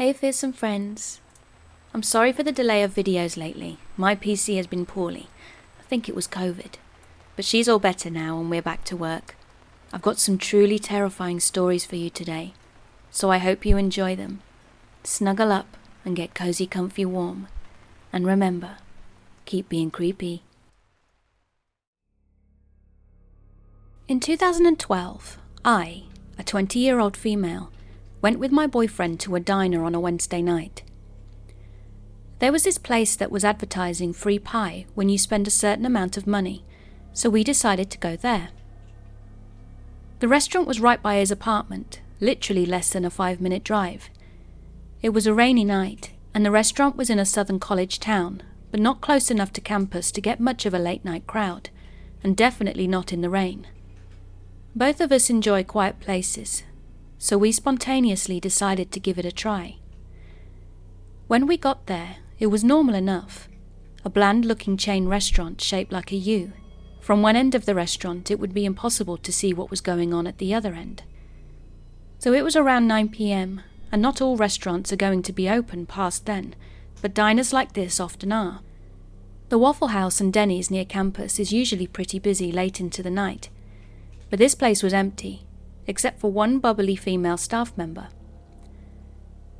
Hey fearsome friends. I'm sorry for the delay of videos lately. My PC has been poorly. I think it was COVID. But she's all better now and we're back to work. I've got some truly terrifying stories for you today, so I hope you enjoy them. Snuggle up and get cozy, comfy, warm. And remember, keep being creepy. In 2012, I, a 20-year-old female, went with my boyfriend to a diner on a Wednesday night. There was this place that was advertising free pie when you spend a certain amount of money, so we decided to go there. The restaurant was right by his apartment, literally less than a 5-minute drive. It was a rainy night, and the restaurant was in a southern college town, but not close enough to campus to get much of a late-night crowd, and definitely not in the rain. Both of us enjoy quiet places, so we spontaneously decided to give it a try. When we got there, it was normal enough. A bland-looking chain restaurant shaped like a U. From one end of the restaurant, it would be impossible to see what was going on at the other end. So it was around 9 p.m, and not all restaurants are going to be open past then, but diners like this often are. The Waffle House and Denny's near campus is usually pretty busy late into the night, but this place was empty, except for one bubbly female staff member.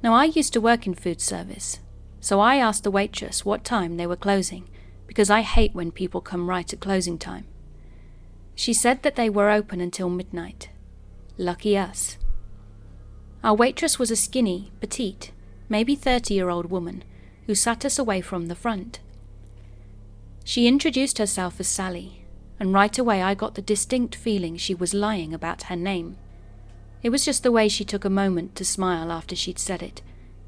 Now, I used to work in food service, so I asked the waitress what time they were closing, because I hate when people come right at closing time. She said that they were open until midnight. Lucky us. Our waitress was a skinny, petite, maybe 30-year-old woman who sat us away from the front. She introduced herself as Sally, and right away I got the distinct feeling she was lying about her name. It was just the way she took a moment to smile after she'd said it,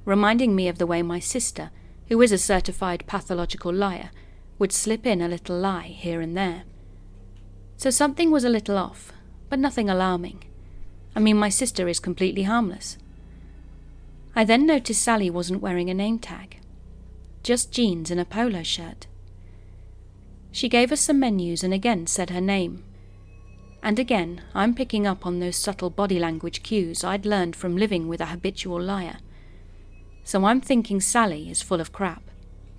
reminding me of the way my sister, who is a certified pathological liar, would slip in a little lie here and there. So something was a little off, but nothing alarming. I mean, my sister is completely harmless. I then noticed Sally wasn't wearing a name tag, just jeans and a polo shirt. She gave us some menus and again said her name. And again, I'm picking up on those subtle body language cues I'd learned from living with a habitual liar. So I'm thinking Sally is full of crap.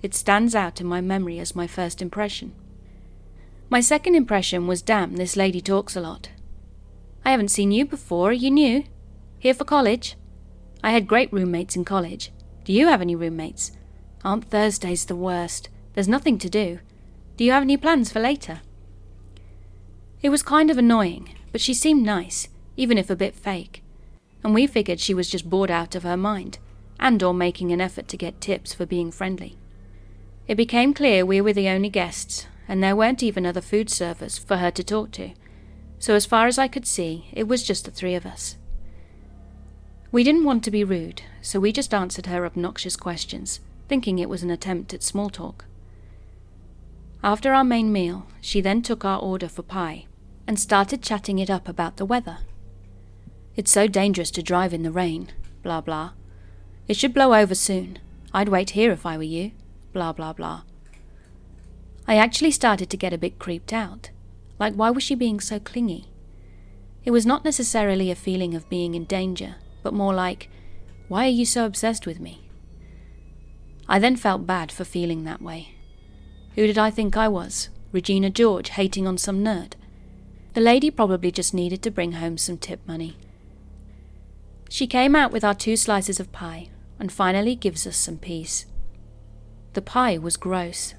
It stands out in my memory as my first impression. My second impression was, damn, this lady talks a lot. I haven't seen you before, are you new? Here for college? I had great roommates in college. Do you have any roommates? Aren't Thursdays the worst? There's nothing to do. Do you have any plans for later? It was kind of annoying, but she seemed nice, even if a bit fake, and we figured she was just bored out of her mind, and or making an effort to get tips for being friendly. It became clear we were the only guests, and there weren't even other food servers for her to talk to, so as far as I could see, it was just the three of us. We didn't want to be rude, so we just answered her obnoxious questions, thinking it was an attempt at small talk. After our main meal, she then took our order for pie and started chatting it up about the weather. It's so dangerous to drive in the rain, blah blah. It should blow over soon. I'd wait here if I were you, blah blah blah. I actually started to get a bit creeped out. Like, why was she being so clingy? It was not necessarily a feeling of being in danger, but more like, why are you so obsessed with me? I then felt bad for feeling that way. Who did I think I was? Regina George hating on some nerd? The lady probably just needed to bring home some tip money. She came out with our 2 slices of pie and finally gives us some peace. The pie was gross.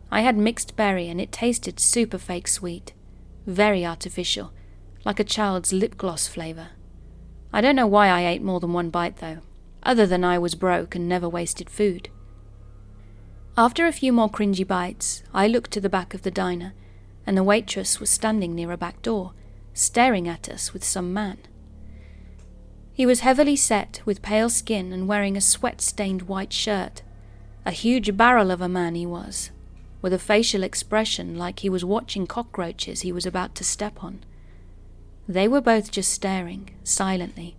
I had mixed berry and it tasted super fake sweet. Very artificial, like a child's lip gloss flavour. I don't know why I ate more than 1 bite though, other than I was broke and never wasted food. After a few more cringy bites, I looked to the back of the diner, and the waitress was standing near a back door, staring at us with some man. He was heavily set, with pale skin and wearing a sweat-stained white shirt. A huge barrel of a man he was, with a facial expression like he was watching cockroaches he was about to step on. They were both just staring, silently.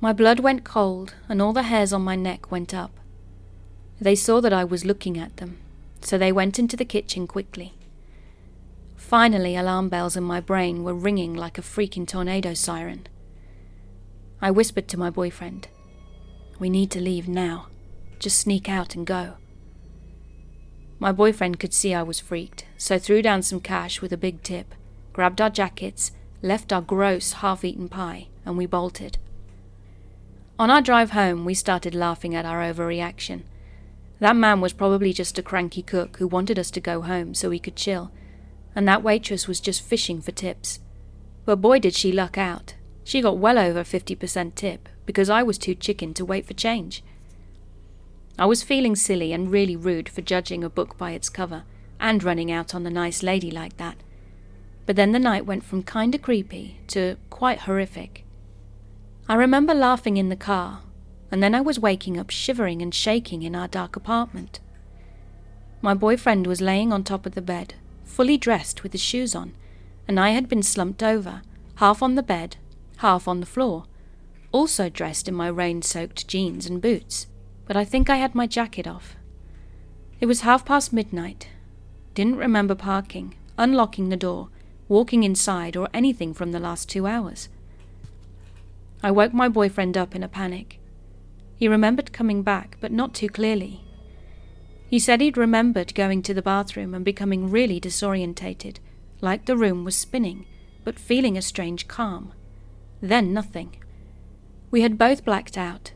My blood went cold, and all the hairs on my neck went up. They saw that I was looking at them, so they went into the kitchen quickly. Finally, alarm bells in my brain were ringing like a freaking tornado siren. I whispered to my boyfriend, We need to leave now. Just sneak out and go. My boyfriend could see I was freaked, so threw down some cash with a big tip, grabbed our jackets, left our gross half-eaten pie, and we bolted. On our drive home, we started laughing at our overreaction. That man was probably just a cranky cook who wanted us to go home so we could chill, and that waitress was just fishing for tips. But boy did she luck out. She got well over 50% tip, because I was too chicken to wait for change. I was feeling silly and really rude for judging a book by its cover, and running out on the nice lady like that. But then the night went from kinda creepy to quite horrific. I remember laughing in the car, and then I was waking up shivering and shaking in our dark apartment. My boyfriend was laying on top of the bed, fully dressed with his shoes on, and I had been slumped over, half on the bed, half on the floor, also dressed in my rain-soaked jeans and boots, but I think I had my jacket off. It was midnight. Didn't remember parking, unlocking the door, walking inside, or anything from the last 2 hours. I woke my boyfriend up in a panic. He remembered coming back, but not too clearly. He said he'd remembered going to the bathroom and becoming really disorientated, like the room was spinning, but feeling a strange calm. Then nothing. We had both blacked out,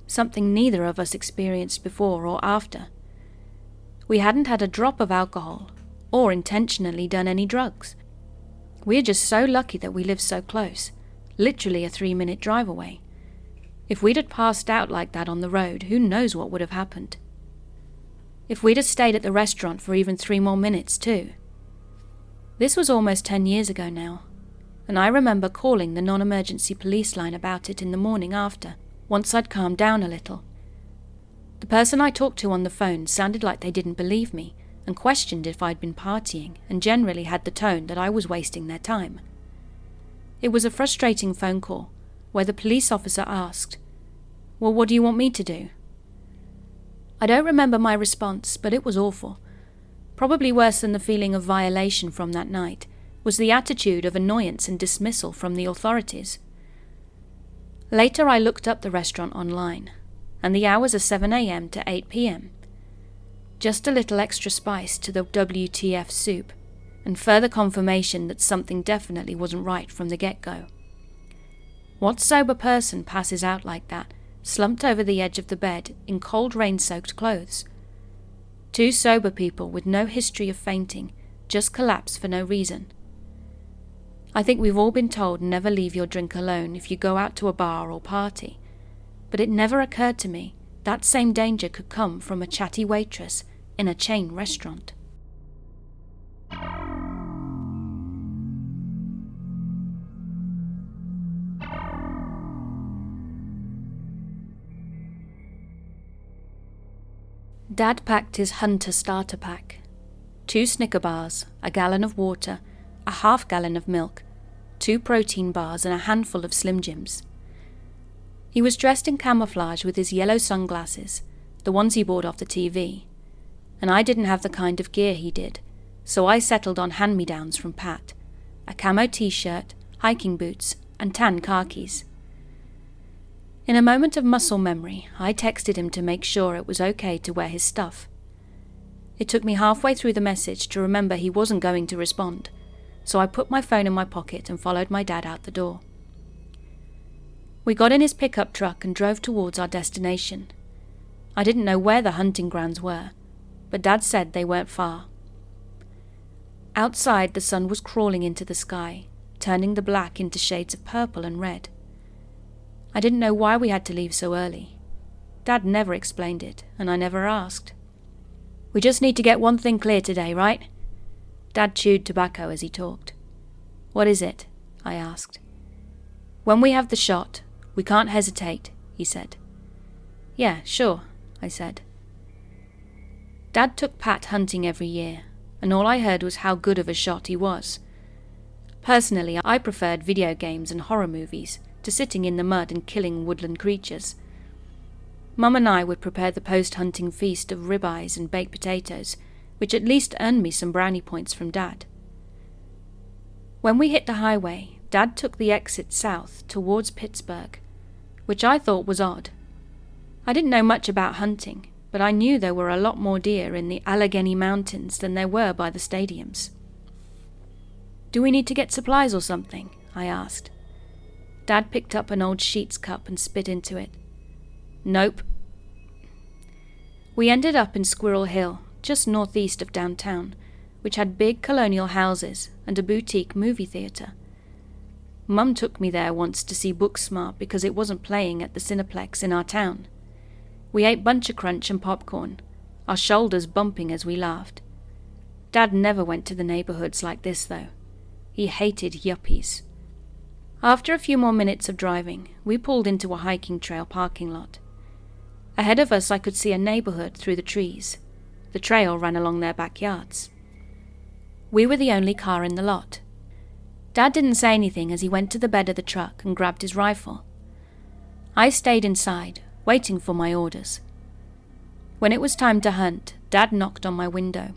something neither of us experienced before or after. We hadn't had a drop of alcohol, or intentionally done any drugs. We're just so lucky that we live so close, literally a 3-minute drive away. If we'd had passed out like that on the road, who knows what would have happened. If we'd have stayed at the restaurant for even 3 more minutes too. This was almost 10 years ago now, and I remember calling the non-emergency police line about it in the morning after, once I'd calmed down a little. The person I talked to on the phone sounded like they didn't believe me, and questioned if I'd been partying, and generally had the tone that I was wasting their time. It was a frustrating phone call, where the police officer asked, "Well, what do you want me to do?" I don't remember my response, but it was awful. Probably worse than the feeling of violation from that night was the attitude of annoyance and dismissal from the authorities. Later I looked up the restaurant online, and the hours are 7 a.m. to 8 p.m. Just a little extra spice to the WTF soup, and further confirmation that something definitely wasn't right from the get-go. What sober person passes out like that, slumped over the edge of the bed in cold rain-soaked clothes? 2 sober people with no history of fainting just collapse for no reason. I think we've all been told never leave your drink alone if you go out to a bar or party, but it never occurred to me that same danger could come from a chatty waitress in a chain restaurant. Dad packed his Hunter starter pack. 2 Snicker bars, a gallon of water, a half gallon of milk, 2 protein bars and a handful of Slim Jims. He was dressed in camouflage with his yellow sunglasses, the ones he bought off the TV, and I didn't have the kind of gear he did, so I settled on hand-me-downs from Pat, a camo t-shirt, hiking boots, and tan khakis. In a moment of muscle memory, I texted him to make sure it was okay to wear his stuff. It took me halfway through the message to remember he wasn't going to respond, so I put my phone in my pocket and followed my dad out the door. We got in his pickup truck and drove towards our destination. I didn't know where the hunting grounds were, but Dad said they weren't far. Outside, the sun was crawling into the sky, turning the black into shades of purple and red. I didn't know why we had to leave so early. Dad never explained it, and I never asked. "We just need to get one thing clear today, right?" Dad chewed tobacco as he talked. "What is it?" I asked. "When we have the shot, we can't hesitate," he said. "Yeah, sure," I said. Dad took Pat hunting every year, and all I heard was how good of a shot he was. Personally, I preferred video games and horror movies to sitting in the mud and killing woodland creatures. Mum and I would prepare the post-hunting feast of ribeyes and baked potatoes, which at least earned me some brownie points from Dad. When we hit the highway, Dad took the exit south towards Pittsburgh, which I thought was odd. I didn't know much about hunting, but I knew there were a lot more deer in the Allegheny Mountains than there were by the stadiums. "Do we need to get supplies or something?" I asked. Dad picked up an old sheets cup and spit into it. "Nope." We ended up in Squirrel Hill, just northeast of downtown, which had big colonial houses and a boutique movie theatre. Mum took me there once to see Booksmart because it wasn't playing at the Cineplex in our town. We ate Buncher Crunch and popcorn, our shoulders bumping as we laughed. Dad never went to the neighborhoods like this, though. He hated yuppies. After a few more minutes of driving, we pulled into a hiking trail parking lot. Ahead of us I could see a neighborhood through the trees. The trail ran along their backyards. We were the only car in the lot. Dad didn't say anything as he went to the bed of the truck and grabbed his rifle. I stayed inside, waiting for my orders. When it was time to hunt, Dad knocked on my window.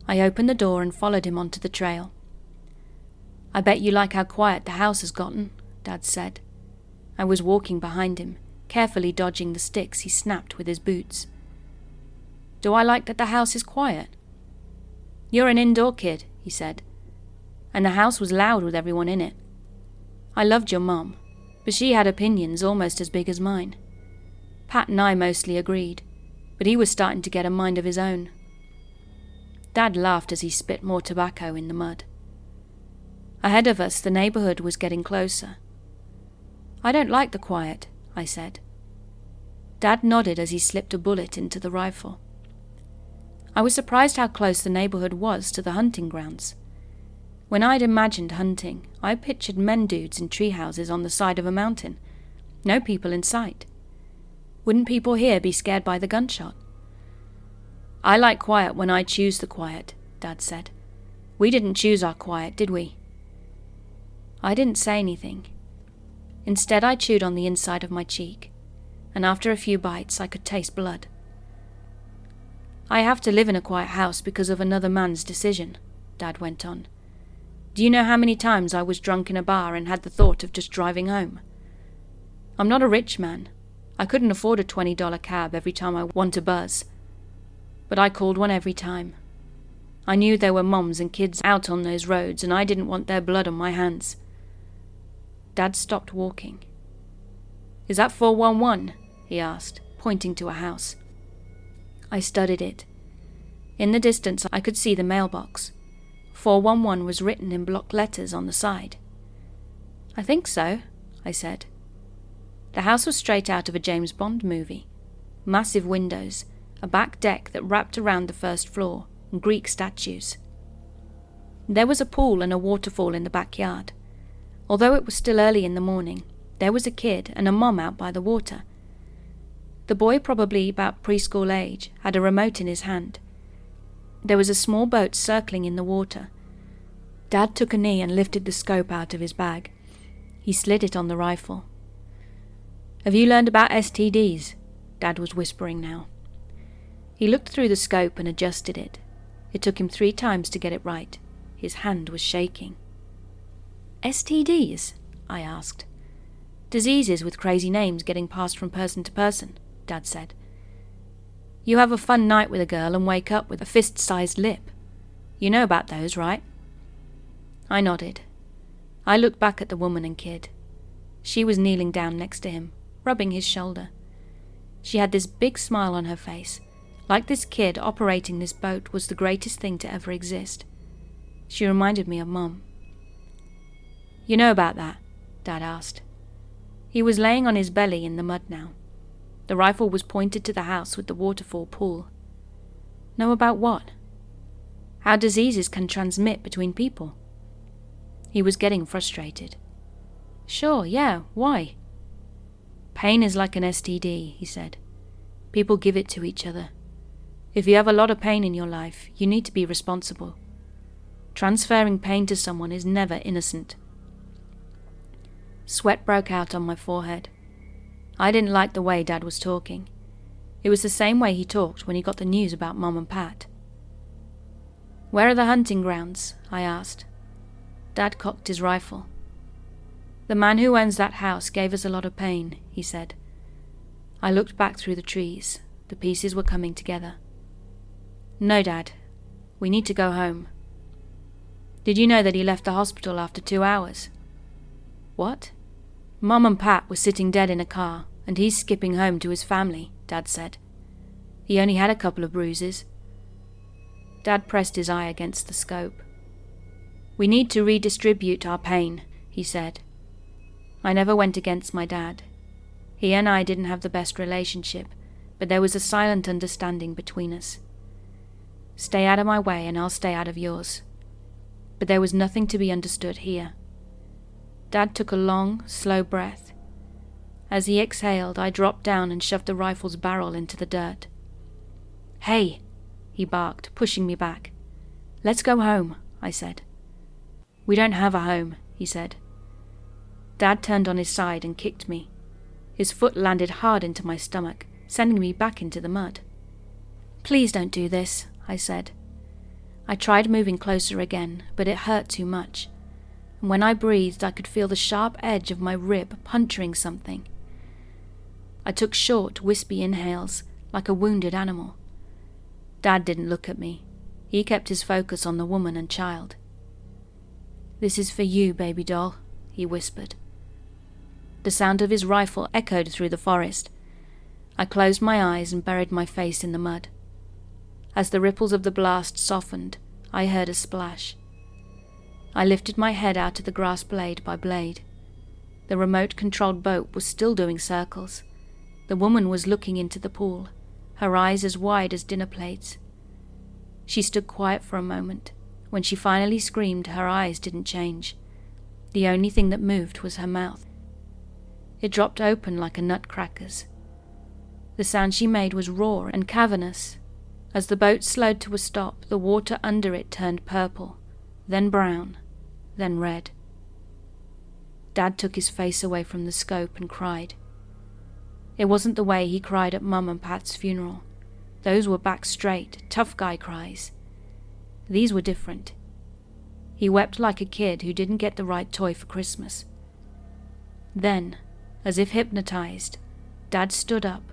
I opened the door and followed him onto the trail. "I bet you like how quiet the house has gotten," Dad said. I was walking behind him, carefully dodging the sticks he snapped with his boots. "Do I like that the house is quiet?" "You're an indoor kid," he said. "And the house was loud with everyone in it. I loved your mom, but she had opinions almost as big as mine. Pat and I mostly agreed, but he was starting to get a mind of his own." Dad laughed as he spit more tobacco in the mud. Ahead of us, the neighborhood was getting closer. "I don't like the quiet," I said. Dad nodded as he slipped a bullet into the rifle. I was surprised how close the neighborhood was to the hunting grounds. When I'd imagined hunting, I pictured men dudes in treehouses on the side of a mountain. No people in sight. Wouldn't people here be scared by the gunshot? "I like quiet when I choose the quiet," Dad said. "We didn't choose our quiet, did we?" I didn't say anything. Instead, I chewed on the inside of my cheek, and after a few bites I could taste blood. "I have to live in a quiet house because of another man's decision," Dad went on. "Do you know how many times I was drunk in a bar and had the thought of just driving home? I'm not a rich man. I couldn't afford a $20 cab every time I want to buzz. But I called one every time. I knew there were moms and kids out on those roads, and I didn't want their blood on my hands." Dad stopped walking. "Is that 411? He asked, pointing to a house. I studied it. In the distance I could see the mailbox. 411 was written in block letters on the side. "I think so," I said. The house was straight out of a James Bond movie. Massive windows, a back deck that wrapped around the first floor, and Greek statues. There was a pool and a waterfall in the backyard. Although it was still early in the morning, there was a kid and a mom out by the water. The boy, probably about preschool age, had a remote in his hand. There was a small boat circling in the water. Dad took a knee and lifted the scope out of his bag. He slid it on the rifle. "Have you learned about STDs?" Dad was whispering now. He looked through the scope and adjusted it. It took him 3 times to get it right. His hand was shaking. "STDs?" I asked. "Diseases with crazy names getting passed from person to person," Dad said. "You have a fun night with a girl and wake up with a fist-sized lip. You know about those, right?" I nodded. I looked back at the woman and kid. She was kneeling down next to him, rubbing his shoulder. She had this big smile on her face, like this kid operating this boat was the greatest thing to ever exist. She reminded me of Mum. "You know about that?" Dad asked. He was laying on his belly in the mud now. The rifle was pointed to the house with the waterfall pool. "Know about what?" "How diseases can transmit between people." He was getting frustrated. "Sure, yeah, why?" "Pain is like an STD, he said. People give it to each other. If you have a lot of pain in your life, you need to be responsible. Transferring pain to someone is never innocent." Sweat broke out on my forehead. I didn't like the way Dad was talking. It was the same way he talked when he got the news about Mom and Pat. "Where are the hunting grounds?" I asked. Dad cocked his rifle. "The man who owns that house gave us a lot of pain," he said. I looked back through the trees. The pieces were coming together. "No, Dad. We need to go home." "Did you know that he left the hospital after 2 hours?" "What?" "Mum and Pat were sitting dead in a car, and he's skipping home to his family," Dad said. "He only had a couple of bruises." Dad pressed his eye against the scope. "We need to redistribute our pain," he said. I never went against my dad. He and I didn't have the best relationship, but there was a silent understanding between us. Stay out of my way and I'll stay out of yours. But there was nothing to be understood here. Dad took a long, slow breath. As he exhaled, I dropped down and shoved the rifle's barrel into the dirt. "Hey!" he barked, pushing me back. "Let's go home," I said. "We don't have a home," he said. Dad turned on his side and kicked me. His foot landed hard into my stomach, sending me back into the mud. "Please don't do this," I said. I tried moving closer again, but it hurt too much. And when I breathed, I could feel the sharp edge of my rib puncturing something. I took short, wispy inhales, like a wounded animal. Dad didn't look at me. He kept his focus on the woman and child. "This is for you, baby doll," he whispered. The sound of his rifle echoed through the forest. I closed my eyes and buried my face in the mud. As the ripples of the blast softened, I heard a splash. I lifted my head out of the grass blade by blade. The remote-controlled boat was still doing circles. The woman was looking into the pool, her eyes as wide as dinner plates. She stood quiet for a moment. When she finally screamed, her eyes didn't change. The only thing that moved was her mouth. It dropped open like a nutcracker's. The sound she made was raw and cavernous. As the boat slowed to a stop, the water under it turned purple, then brown, then red. Dad took his face away from the scope and cried. It wasn't the way he cried at Mum and Pat's funeral. Those were back straight, tough guy cries. These were different. He wept like a kid who didn't get the right toy for Christmas. Then, as if hypnotized, Dad stood up,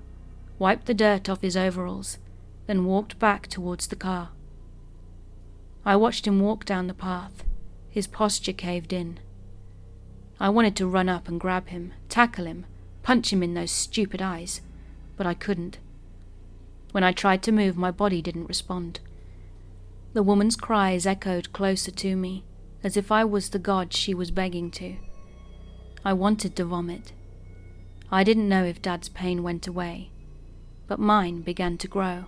wiped the dirt off his overalls, then walked back towards the car. I watched him walk down the path. His posture caved in. I wanted to run up and grab him, tackle him, punch him in those stupid eyes, but I couldn't. When I tried to move, my body didn't respond. The woman's cries echoed closer to me, as if I was the god she was begging to. I wanted to vomit. I didn't know if Dad's pain went away, but mine began to grow.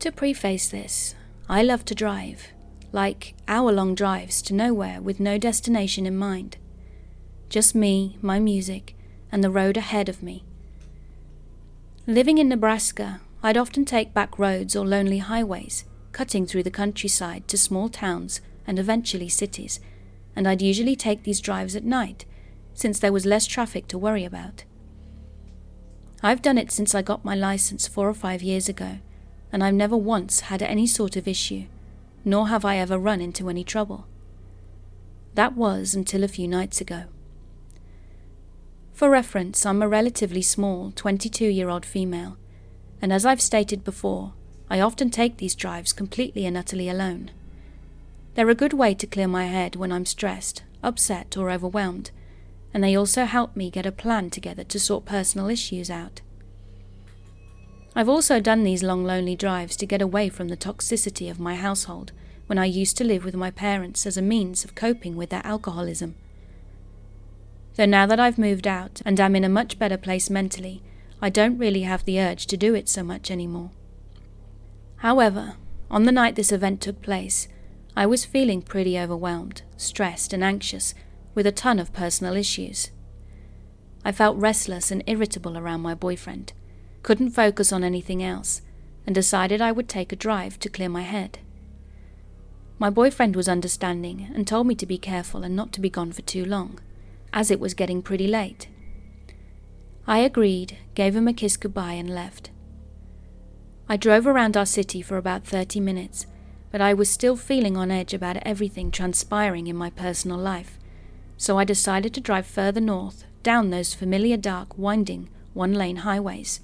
To preface this, I love to drive, like hour-long drives to nowhere with no destination in mind. Just me, my music, and the road ahead of me. Living in Nebraska, I'd often take back roads or lonely highways, cutting through the countryside to small towns and eventually cities, and I'd usually take these drives at night, since there was less traffic to worry about. I've done it since I got my license 4 or 5 years ago, and I've never once had any sort of issue, nor have I ever run into any trouble. That was until a few nights ago. For reference, I'm a relatively small 22-year-old female, and as I've stated before, I often take these drives completely and utterly alone. They're a good way to clear my head when I'm stressed, upset, or overwhelmed, and they also help me get a plan together to sort personal issues out. I've also done these long, lonely drives to get away from the toxicity of my household when I used to live with my parents as a means of coping with their alcoholism. Though now that I've moved out and am in a much better place mentally, I don't really have the urge to do it so much anymore. However, on the night this event took place, I was feeling pretty overwhelmed, stressed and anxious, with a ton of personal issues. I felt restless and irritable around my boyfriend, couldn't focus on anything else, and decided I would take a drive to clear my head. My boyfriend was understanding and told me to be careful and not to be gone for too long, as it was getting pretty late. I agreed, gave him a kiss goodbye and left. I drove around our city for about 30 minutes, but I was still feeling on edge about everything transpiring in my personal life, so I decided to drive further north, down those familiar dark, winding, one-lane highways.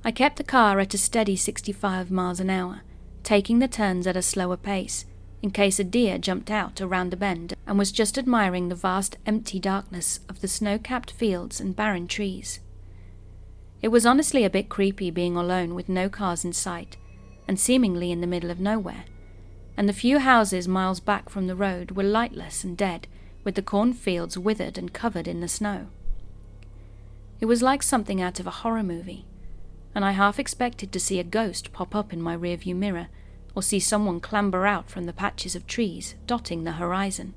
I kept the car at a steady 65 miles an hour, taking the turns at a slower pace, in case a deer jumped out around a bend, and was just admiring the vast empty darkness of the snow-capped fields and barren trees. It was honestly a bit creepy being alone with no cars in sight, and seemingly in the middle of nowhere, and the few houses miles back from the road were lightless and dead, with the cornfields withered and covered in the snow. It was like something out of a horror movie, and I half expected to see a ghost pop up in my rearview mirror, or see someone clamber out from the patches of trees dotting the horizon.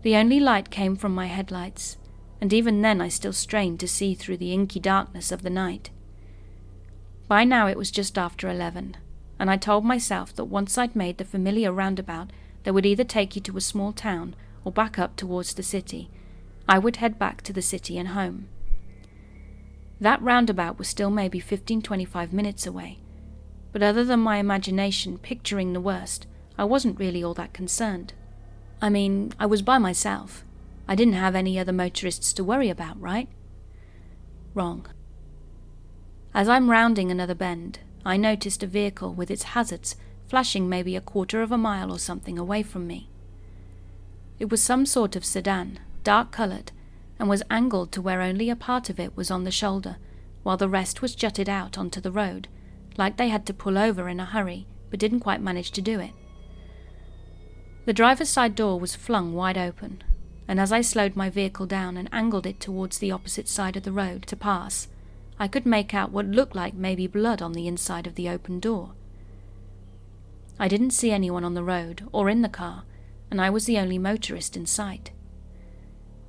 The only light came from my headlights, and even then I still strained to see through the inky darkness of the night. By now it was just after 11, and I told myself that once I'd made the familiar roundabout that would either take you to a small town or back up towards the city, I would head back to the city and home. That roundabout was still maybe 15-25 minutes away, but other than my imagination picturing the worst, I wasn't really all that concerned. I mean, I was by myself. I didn't have any other motorists to worry about, right? Wrong. As I'm rounding another bend, I noticed a vehicle with its hazards flashing maybe a quarter of a mile or something away from me. It was some sort of sedan, dark-coloured, and was angled to where only a part of it was on the shoulder, while the rest was jutted out onto the road, like they had to pull over in a hurry, but didn't quite manage to do it. The driver's side door was flung wide open, and as I slowed my vehicle down and angled it towards the opposite side of the road to pass, I could make out what looked like maybe blood on the inside of the open door. I didn't see anyone on the road or in the car, and I was the only motorist in sight.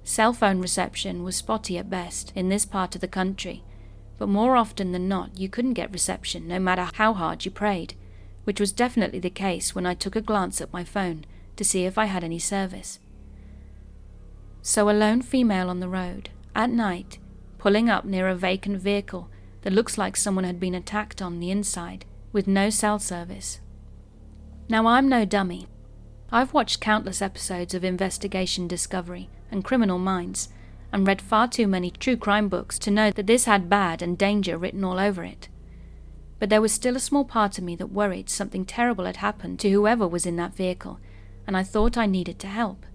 Cell phone reception was spotty at best in this part of the country, but more often than not you couldn't get reception no matter how hard you prayed, which was definitely the case when I took a glance at my phone to see if I had any service. So a lone female on the road, at night, pulling up near a vacant vehicle that looks like someone had been attacked on the inside, with no cell service. Now I'm no dummy. I've watched countless episodes of Investigation Discovery and Criminal Minds, and read far too many true crime books to know that this had bad and danger written all over it. But there was still a small part of me that worried something terrible had happened to whoever was in that vehicle, and I thought I needed to help.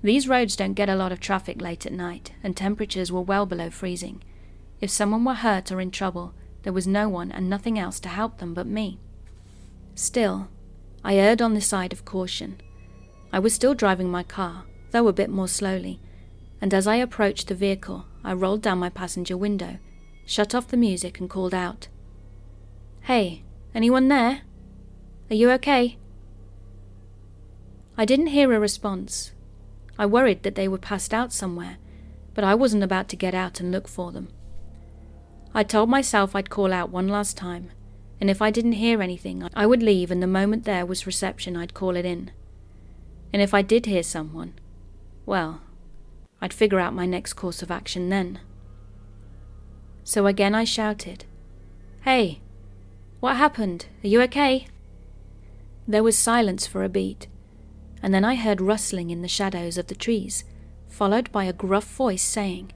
These roads don't get a lot of traffic late at night, and temperatures were well below freezing. If someone were hurt or in trouble, there was no one and nothing else to help them but me. Still, I erred on the side of caution. I was still driving my car, though a bit more slowly, and as I approached the vehicle, I rolled down my passenger window, shut off the music and called out, "Hey, anyone there? Are you okay?" I didn't hear a response. I worried that they were passed out somewhere, but I wasn't about to get out and look for them. I told myself I'd call out one last time, and if I didn't hear anything, I would leave, and the moment there was reception I'd call it in. And if I did hear someone, well, I'd figure out my next course of action then. So again I shouted, "Hey, what happened? Are you okay?" There was silence for a beat, and then I heard rustling in the shadows of the trees, followed by a gruff voice saying,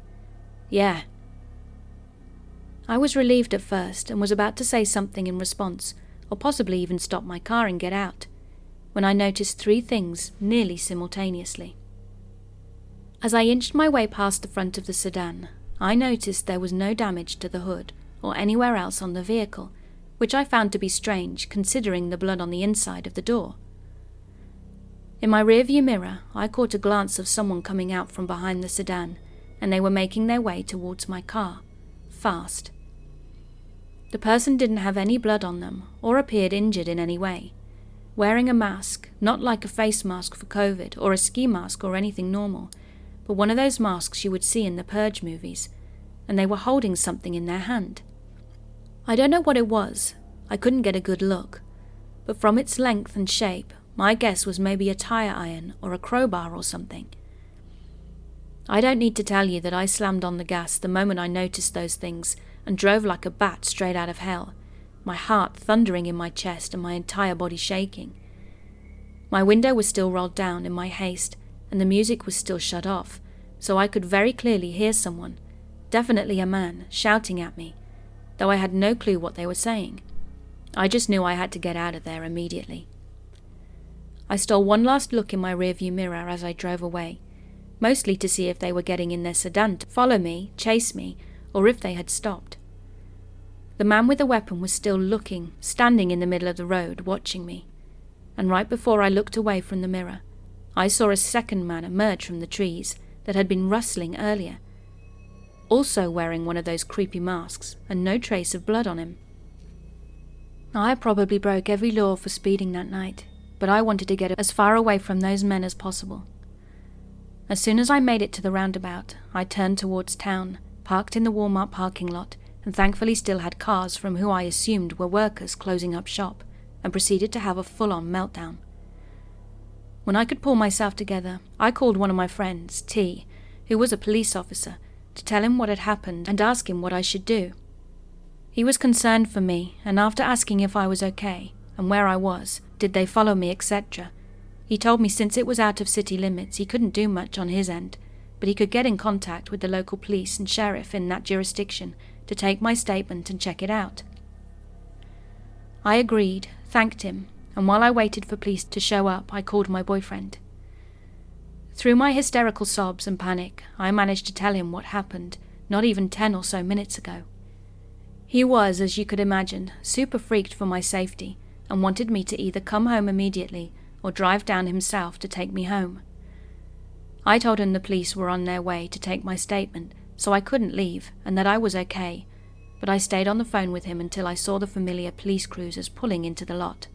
"Yeah." I was relieved at first and was about to say something in response, or possibly even stop my car and get out, when I noticed three things nearly simultaneously. As I inched my way past the front of the sedan, I noticed there was no damage to the hood or anywhere else on the vehicle, which I found to be strange considering the blood on the inside of the door. In my rearview mirror, I caught a glance of someone coming out from behind the sedan, and they were making their way towards my car, fast. The person didn't have any blood on them or appeared injured in any way, wearing a mask, not like a face mask for COVID or a ski mask or anything normal, but one of those masks you would see in the Purge movies, and they were holding something in their hand. I don't know what it was, I couldn't get a good look, but from its length and shape, my guess was maybe a tire iron or a crowbar or something. I don't need to tell you that I slammed on the gas the moment I noticed those things and drove like a bat straight out of hell, my heart thundering in my chest and my entire body shaking. My window was still rolled down in my haste, and the music was still shut off, so I could very clearly hear someone, definitely a man, shouting at me, though I had no clue what they were saying. I just knew I had to get out of there immediately. I stole one last look in my rearview mirror as I drove away, mostly to see if they were getting in their sedan to follow me, chase me, or if they had stopped. The man with the weapon was still looking, standing in the middle of the road, watching me, and right before I looked away from the mirror, I saw a second man emerge from the trees that had been rustling earlier, also wearing one of those creepy masks and no trace of blood on him. I probably broke every law for speeding that night, but I wanted to get as far away from those men as possible. As soon as I made it to the roundabout, I turned towards town, parked in the Walmart parking lot, and thankfully still had cars from who I assumed were workers closing up shop, and proceeded to have a full-on meltdown. When I could pull myself together, I called one of my friends, T, who was a police officer, to tell him what had happened and ask him what I should do. He was concerned for me, and after asking if I was okay, and where I was, did they follow me, etc., he told me since it was out of city limits he couldn't do much on his end, but he could get in contact with the local police and sheriff in that jurisdiction to take my statement and check it out. I agreed, thanked him, and while I waited for police to show up, I called my boyfriend. Through my hysterical sobs and panic, I managed to tell him what happened not even 10 or so minutes ago. He was, as you could imagine, super freaked for my safety and wanted me to either come home immediately or drive down himself to take me home. I told him the police were on their way to take my statement, so I couldn't leave and that I was okay, but I stayed on the phone with him until I saw the familiar police cruisers pulling into the lot.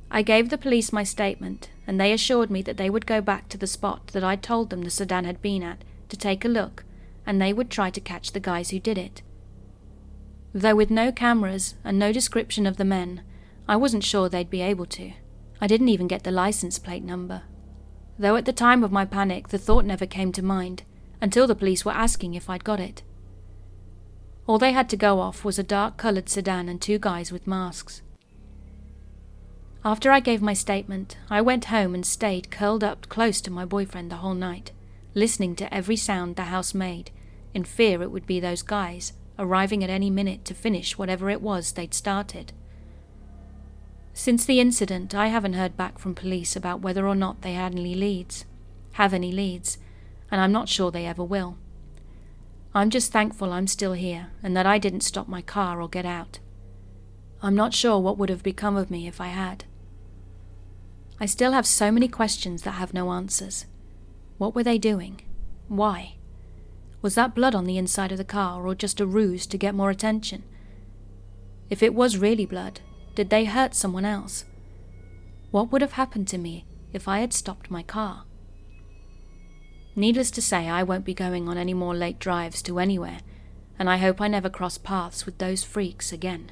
I gave the police my statement, and they assured me that they would go back to the spot that I'd told them the sedan had been at to take a look, and they would try to catch the guys who did it. Though with no cameras and no description of the men, I wasn't sure they'd be able to. I didn't even get the license plate number. Though at the time of my panic the thought never came to mind, until the police were asking if I'd got it. All they had to go off was a dark-coloured sedan and 2 guys with masks. After I gave my statement, I went home and stayed curled up close to my boyfriend the whole night, listening to every sound the house made, in fear it would be those guys, arriving at any minute to finish whatever it was they'd started. Since the incident, I haven't heard back from police about whether or not they have any leads, and I'm not sure they ever will. I'm just thankful I'm still here and that I didn't stop my car or get out. I'm not sure what would have become of me if I had. I still have so many questions that have no answers. What were they doing? Why? Was that blood on the inside of the car or just a ruse to get more attention? If it was really blood, did they hurt someone else? What would have happened to me if I had stopped my car? Needless to say, I won't be going on any more late drives to anywhere, and I hope I never cross paths with those freaks again.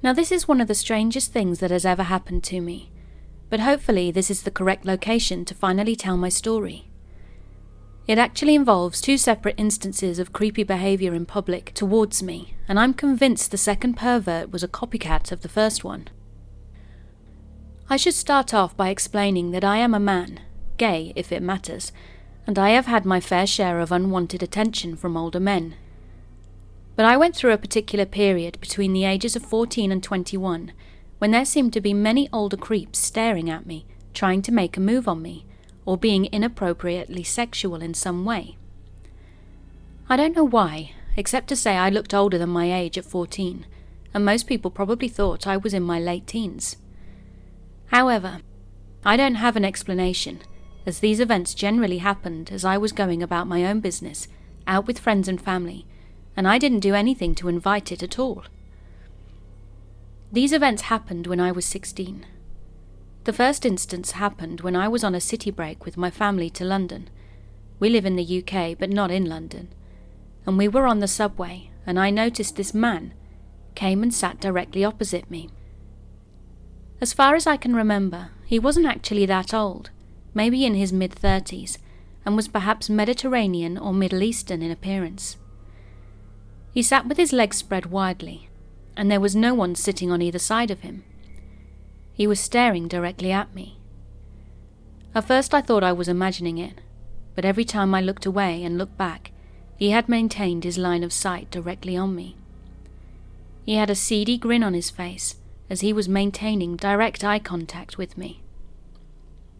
Now this is one of the strangest things that has ever happened to me, but hopefully this is the correct location to finally tell my story. It actually involves 2 separate instances of creepy behaviour in public towards me, and I'm convinced the second pervert was a copycat of the first one. I should start off by explaining that I am a man, gay if it matters, and I have had my fair share of unwanted attention from older men. But I went through a particular period between the ages of 14 and 21, when there seemed to be many older creeps staring at me, trying to make a move on me, or being inappropriately sexual in some way. I don't know why, except to say I looked older than my age at 14, and most people probably thought I was in my late teens. However, I don't have an explanation, as these events generally happened as I was going about my own business, out with friends and family, and I didn't do anything to invite it at all. These events happened when I was 16. The first instance happened when I was on a city break with my family to London. We live in the UK, but not in London. And we were on the subway, and I noticed this man, came and sat directly opposite me. As far as I can remember, he wasn't actually that old, maybe in his mid-30s, and was perhaps Mediterranean or Middle Eastern in appearance. He sat with his legs spread widely, and there was no one sitting on either side of him. He was staring directly at me. At first I thought I was imagining it, but every time I looked away and looked back, he had maintained his line of sight directly on me. He had a seedy grin on his face as he was maintaining direct eye contact with me.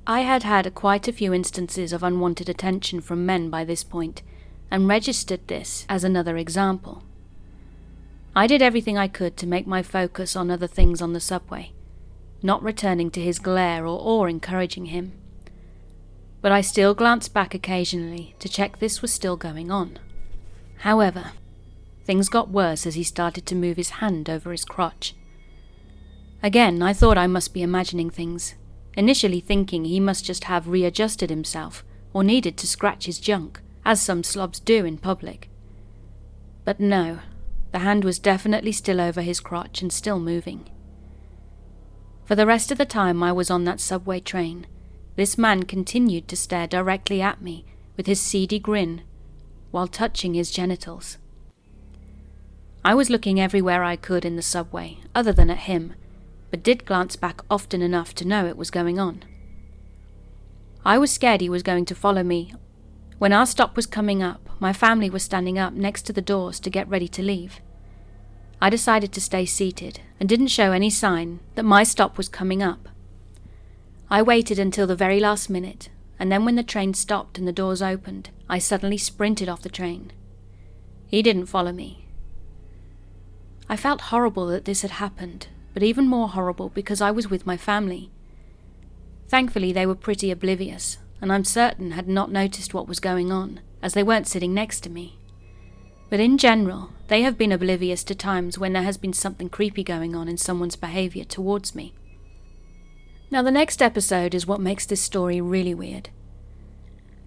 I had had quite a few instances of unwanted attention from men by this point, and registered this as another example. I did everything I could to make my focus on other things on the subway, not returning to his glare or encouraging him. But I still glanced back occasionally to check this was still going on. However, things got worse as he started to move his hand over his crotch. Again, I thought I must be imagining things, initially thinking he must just have readjusted himself or needed to scratch his junk, as some slobs do in public. But no, the hand was definitely still over his crotch and still moving. For the rest of the time I was on that subway train, this man continued to stare directly at me with his seedy grin while touching his genitals. I was looking everywhere I could in the subway, other than at him, but did glance back often enough to know it was going on. I was scared he was going to follow me. When our stop was coming up, my family was standing up next to the doors to get ready to leave. I decided to stay seated and didn't show any sign that my stop was coming up. I waited until the very last minute, and then when the train stopped and the doors opened, I suddenly sprinted off the train. He didn't follow me. I felt horrible that this had happened, but even more horrible because I was with my family. Thankfully they were pretty oblivious, and I'm certain had not noticed what was going on, as they weren't sitting next to me. But in general, they have been oblivious to times when there has been something creepy going on in someone's behaviour towards me. Now the next episode is what makes this story really weird.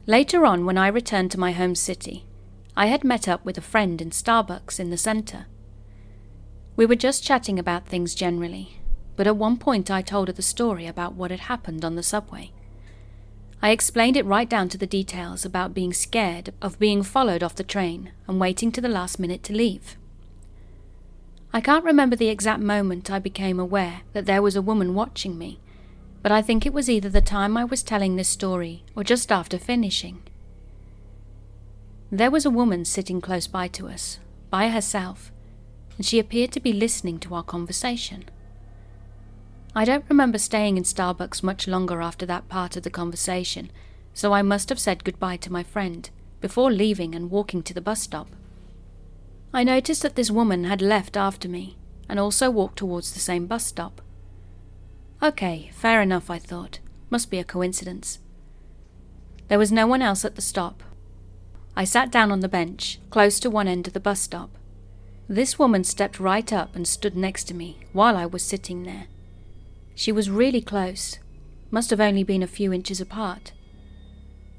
Later on, when I returned to my home city, I had met up with a friend in Starbucks in the centre. We were just chatting about things generally, but at one point I told her the story about what had happened on the subway. I explained it right down to the details about being scared of being followed off the train and waiting to the last minute to leave. I can't remember the exact moment I became aware that there was a woman watching me, but I think it was either the time I was telling this story or just after finishing. There was a woman sitting close by to us, by herself, and she appeared to be listening to our conversation. I don't remember staying in Starbucks much longer after that part of the conversation, so I must have said goodbye to my friend before leaving and walking to the bus stop. I noticed that this woman had left after me and also walked towards the same bus stop. Okay, fair enough, I thought. Must be a coincidence. There was no one else at the stop. I sat down on the bench, close to one end of the bus stop. This woman stepped right up and stood next to me while I was sitting there. She was really close, must have only been a few inches apart.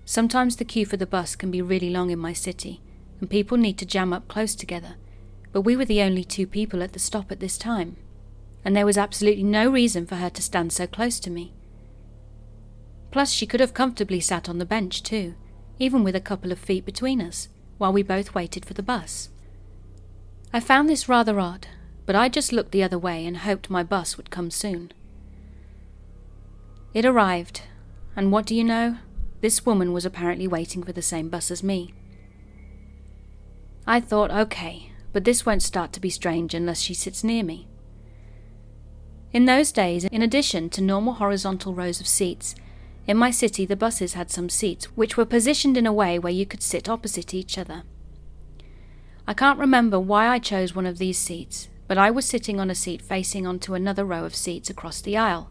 Sometimes the queue for the bus can be really long in my city, and people need to jam up close together, but we were the only two people at the stop at this time, and there was absolutely no reason for her to stand so close to me. Plus, she could have comfortably sat on the bench too, even with a couple of feet between us, while we both waited for the bus. I found this rather odd, but I just looked the other way and hoped my bus would come soon. It arrived, and what do you know? This woman was apparently waiting for the same bus as me. I thought, okay, but this won't start to be strange unless she sits near me. In those days, in addition to normal horizontal rows of seats, in my city the buses had some seats which were positioned in a way where you could sit opposite each other. I can't remember why I chose one of these seats, but I was sitting on a seat facing onto another row of seats across the aisle.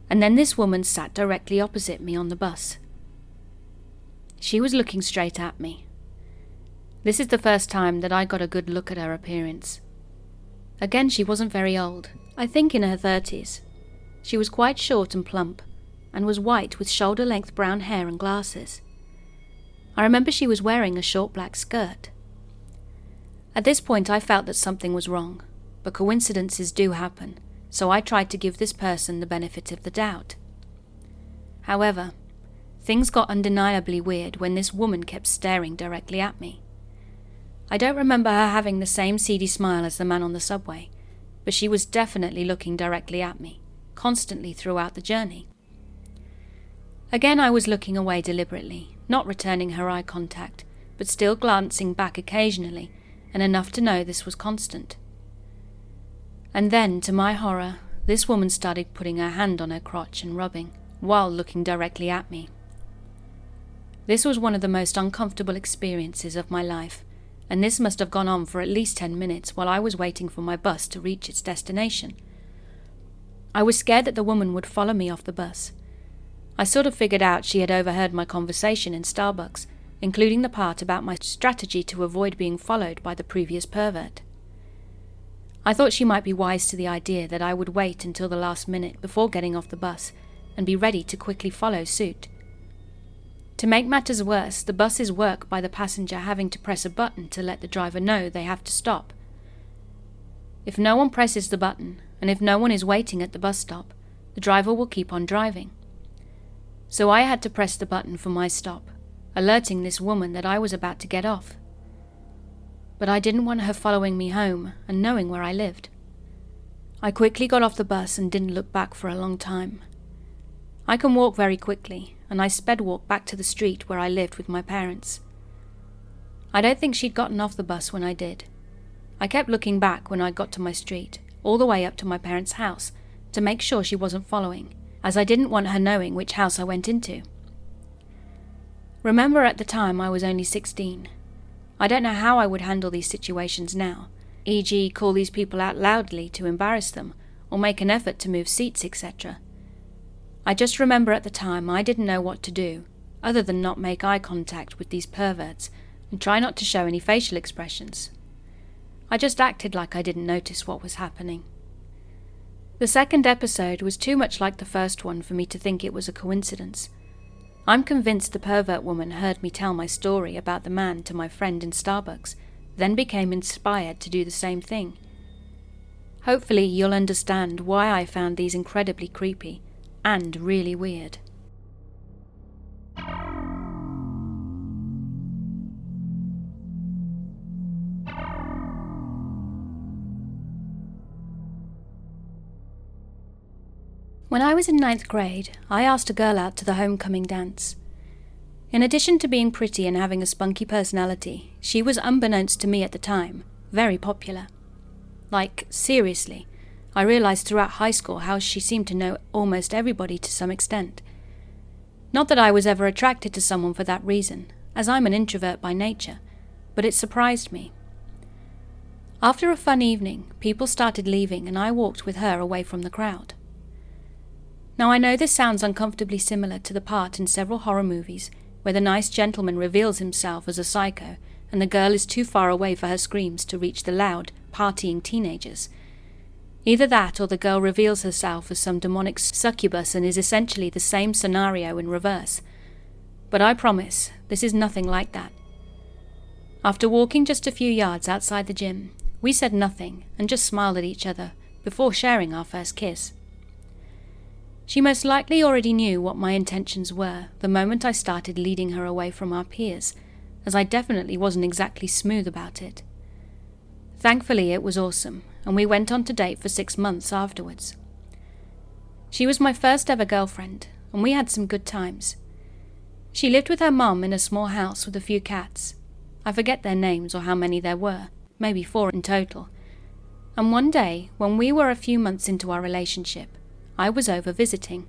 And then this woman sat directly opposite me on the bus. She was looking straight at me. This is the first time that I got a good look at her appearance. Again, she wasn't very old, I think in her 30s. She was quite short and plump, and was white with shoulder-length brown hair and glasses. I remember she was wearing a short black skirt. At this point I felt that something was wrong, but coincidences do happen, so I tried to give this person the benefit of the doubt. However, things got undeniably weird when this woman kept staring directly at me. I don't remember her having the same seedy smile as the man on the subway, but she was definitely looking directly at me, constantly throughout the journey. Again, I was looking away deliberately, not returning her eye contact, but still glancing back occasionally, and enough to know this was constant. And then, to my horror, this woman started putting her hand on her crotch and rubbing, while looking directly at me. This was one of the most uncomfortable experiences of my life, and this must have gone on for at least 10 minutes while I was waiting for my bus to reach its destination. I was scared that the woman would follow me off the bus. I sort of figured out she had overheard my conversation in Starbucks, including the part about my strategy to avoid being followed by the previous pervert. I thought she might be wise to the idea that I would wait until the last minute before getting off the bus and be ready to quickly follow suit. To make matters worse, the buses work by the passenger having to press a button to let the driver know they have to stop. If no one presses the button, and if no one is waiting at the bus stop, the driver will keep on driving. So I had to press the button for my stop, alerting this woman that I was about to get off. But I didn't want her following me home and knowing where I lived. I quickly got off the bus and didn't look back for a long time. I can walk very quickly, and I sped walked back to the street where I lived with my parents. I don't think she'd gotten off the bus when I did. I kept looking back when I got to my street, all the way up to my parents' house, to make sure she wasn't following, as I didn't want her knowing which house I went into. Remember, at the time I was only 16. I don't know how I would handle these situations now, e.g. call these people out loudly to embarrass them, or make an effort to move seats, etc. I just remember at the time I didn't know what to do, other than not make eye contact with these perverts and try not to show any facial expressions. I just acted like I didn't notice what was happening. The second episode was too much like the first one for me to think it was a coincidence. I'm convinced the pervert woman heard me tell my story about the man to my friend in Starbucks, then became inspired to do the same thing. Hopefully you'll understand why I found these incredibly creepy and really weird. When I was in 9th grade, I asked a girl out to the homecoming dance. In addition to being pretty and having a spunky personality, she was, unbeknownst to me at the time, very popular. Like, seriously, I realized throughout high school how she seemed to know almost everybody to some extent. Not that I was ever attracted to someone for that reason, as I'm an introvert by nature, but it surprised me. After a fun evening, people started leaving and I walked with her away from the crowd. Now I know this sounds uncomfortably similar to the part in several horror movies where the nice gentleman reveals himself as a psycho and the girl is too far away for her screams to reach the loud, partying teenagers. Either that or the girl reveals herself as some demonic succubus and is essentially the same scenario in reverse. But I promise, this is nothing like that. After walking just a few yards outside the gym, we said nothing and just smiled at each other before sharing our first kiss. She most likely already knew what my intentions were the moment I started leading her away from our peers, as I definitely wasn't exactly smooth about it. Thankfully it was awesome, and we went on to date for 6 months afterwards. She was my first ever girlfriend, and we had some good times. She lived with her mum in a small house with a few cats. I forget their names or how many there were, maybe 4 in total. And one day, when we were a few months into our relationship, I was over visiting.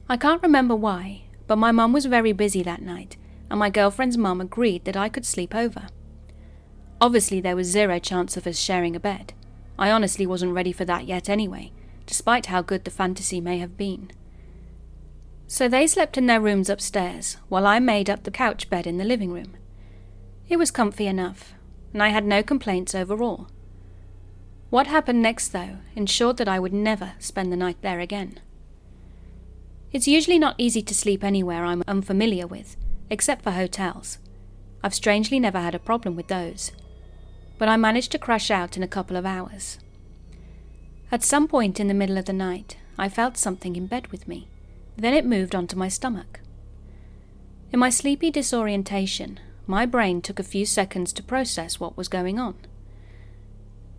I can't remember why, but my mum was very busy that night, and my girlfriend's mum agreed that I could sleep over. Obviously there was 0 chance of us sharing a bed. I honestly wasn't ready for that yet anyway, despite how good the fantasy may have been. So they slept in their rooms upstairs, while I made up the couch bed in the living room. It was comfy enough, and I had no complaints overall. What happened next, though, ensured that I would never spend the night there again. It's usually not easy to sleep anywhere I'm unfamiliar with, except for hotels. I've strangely never had a problem with those. but I managed to crash out in a couple of hours. At some point in the middle of the night, I felt something in bed with me. Then it moved onto my stomach. In my sleepy disorientation, my brain took a few seconds to process what was going on.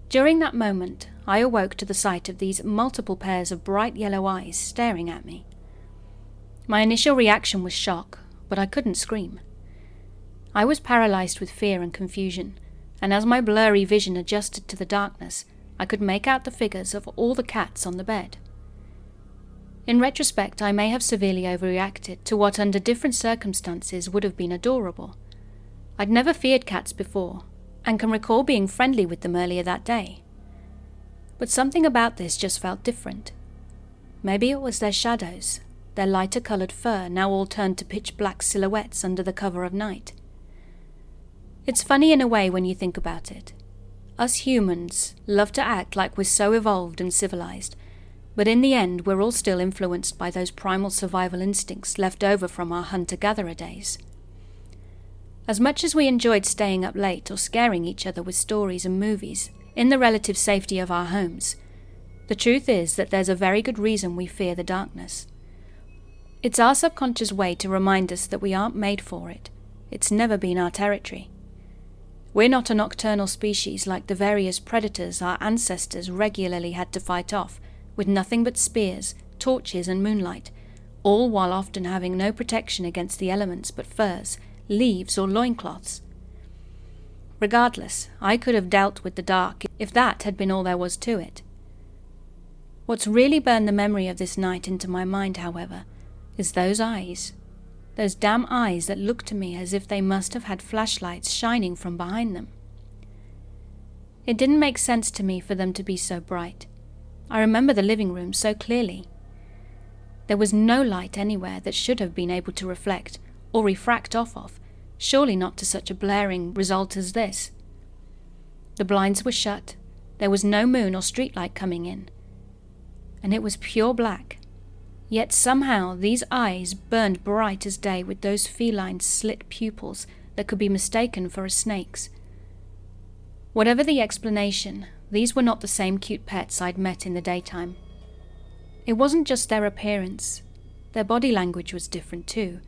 During that moment, I awoke to the sight of these multiple pairs of bright yellow eyes staring at me. My initial reaction was shock, but I couldn't scream. I was paralyzed with fear and confusion, and as my blurry vision adjusted to the darkness, I could make out the figures of all the cats on the bed. In retrospect, I may have severely overreacted to what under different circumstances would have been adorable. I'd never feared cats before, and can recall being friendly with them earlier that day. But something about this just felt different. Maybe it was their shadows, their lighter-coloured fur now all turned to pitch-black silhouettes under the cover of night. It's funny in a way when you think about it. Us humans love to act like we're so evolved and civilized, but in the end we're all still influenced by those primal survival instincts left over from our hunter-gatherer days. As much as we enjoyed staying up late or scaring each other with stories and movies, in the relative safety of our homes, the truth is that there's a very good reason we fear the darkness. It's our subconscious way to remind us that we aren't made for it. It's never been our territory. We're not a nocturnal species like the various predators our ancestors regularly had to fight off, with nothing but spears, torches and moonlight, all while often having no protection against the elements but furs, leaves or loincloths. Regardless, I could have dealt with the dark if that had been all there was to it. What's really burned the memory of this night into my mind, however, is those eyes. Those damn eyes that looked to me as if they must have had flashlights shining from behind them. It didn't make sense to me for them to be so bright. I remember the living room so clearly. There was no light anywhere that should have been able to reflect or refract off of, surely not to such a blaring result as this. The blinds were shut, there was no moon or streetlight coming in, and it was pure black. Yet somehow these eyes burned bright as day with those feline slit pupils that could be mistaken for a snake's. Whatever the explanation, these were not the same cute pets I'd met in the daytime. It wasn't just their appearance. Their body language was different too,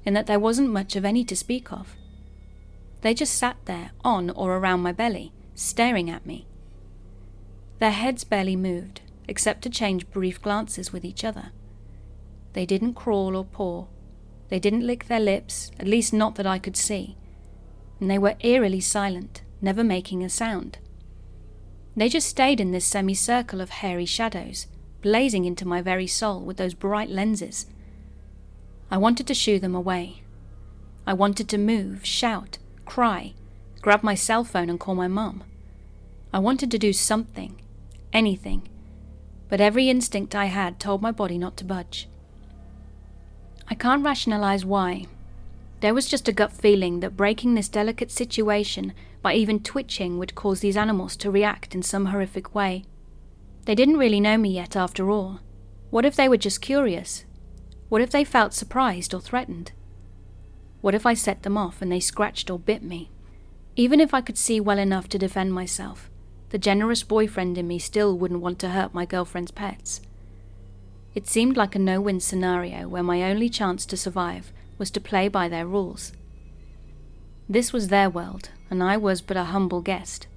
in that there wasn't much of any to speak of. They just sat there, on or around my belly, staring at me. Their heads barely moved, except to change brief glances with each other. They didn't crawl or paw. They didn't lick their lips, at least not that I could see. And they were eerily silent, never making a sound. They just stayed in this semicircle of hairy shadows, blazing into my very soul with those bright lenses. I wanted to shoo them away. I wanted to move, shout, cry, grab my cell phone and call my mum. I wanted to do something, anything, but every instinct I had told my body not to budge. I can't rationalize why. There was just a gut feeling that breaking this delicate situation by even twitching would cause these animals to react in some horrific way. They didn't really know me yet after all. What if they were just curious? What if they felt surprised or threatened? What if I set them off and they scratched or bit me? Even if I could see well enough to defend myself, the generous boyfriend in me still wouldn't want to hurt my girlfriend's pets. It seemed like a no-win scenario where my only chance to survive was to play by their rules. This was their world, and I was but a humble guest.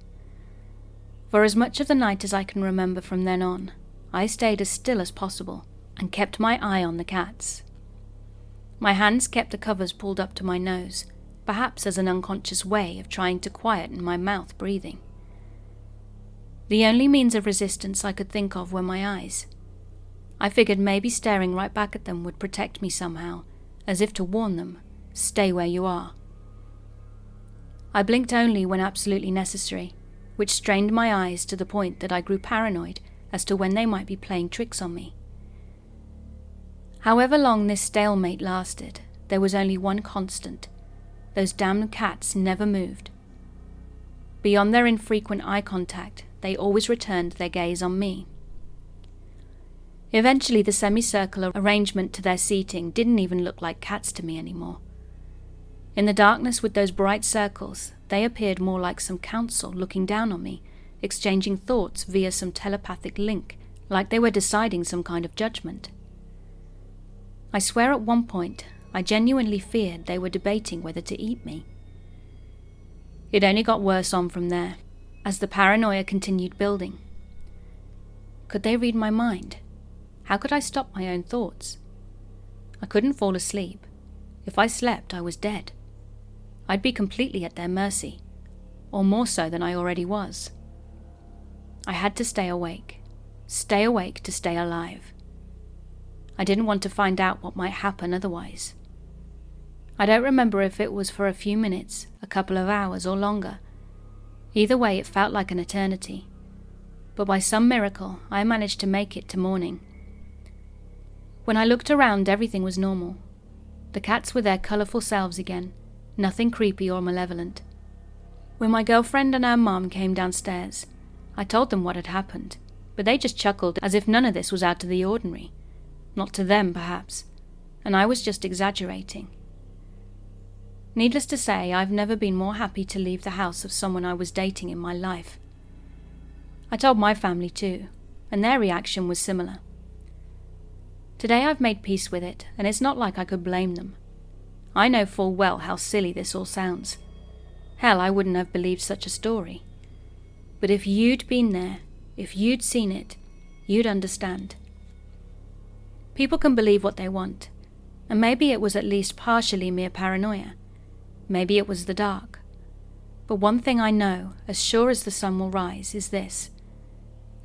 For as much of the night as I can remember from then on, I stayed as still as possible and kept my eye on the cats. My hands kept the covers pulled up to my nose, perhaps as an unconscious way of trying to quieten my mouth breathing. The only means of resistance I could think of were my eyes. I figured maybe staring right back at them would protect me somehow, as if to warn them, stay where you are. I blinked only when absolutely necessary, which strained my eyes to the point that I grew paranoid as to when they might be playing tricks on me. However long this stalemate lasted, there was only one constant. Those damned cats never moved. Beyond their infrequent eye contact, they always returned their gaze on me. Eventually, the semicircular arrangement to their seating didn't even look like cats to me anymore. In the darkness with those bright circles, they appeared more like some council looking down on me, exchanging thoughts via some telepathic link, like they were deciding some kind of judgment. I swear at one point, I genuinely feared they were debating whether to eat me. It only got worse on from there, as the paranoia continued building. Could they read my mind? How could I stop my own thoughts? I couldn't fall asleep. If I slept, I was dead. I'd be completely at their mercy, or more so than I already was. I had to stay awake to stay alive. I didn't want to find out what might happen otherwise. I don't remember if it was for a few minutes, a couple of hours, or longer. Either way, it felt like an eternity. But by some miracle, I managed to make it to morning. When I looked around, everything was normal. The cats were their colourful selves again, nothing creepy or malevolent. When my girlfriend and her mum came downstairs, I told them what had happened, but they just chuckled as if none of this was out of the ordinary. Not to them, perhaps, and I was just exaggerating. Needless to say, I've never been more happy to leave the house of someone I was dating in my life. I told my family too, and their reaction was similar. Today I've made peace with it, and it's not like I could blame them. I know full well how silly this all sounds. Hell, I wouldn't have believed such a story. But if you'd been there, if you'd seen it, you'd understand. People can believe what they want, and maybe it was at least partially mere paranoia. Maybe it was the dark. But one thing I know, as sure as the sun will rise, is this.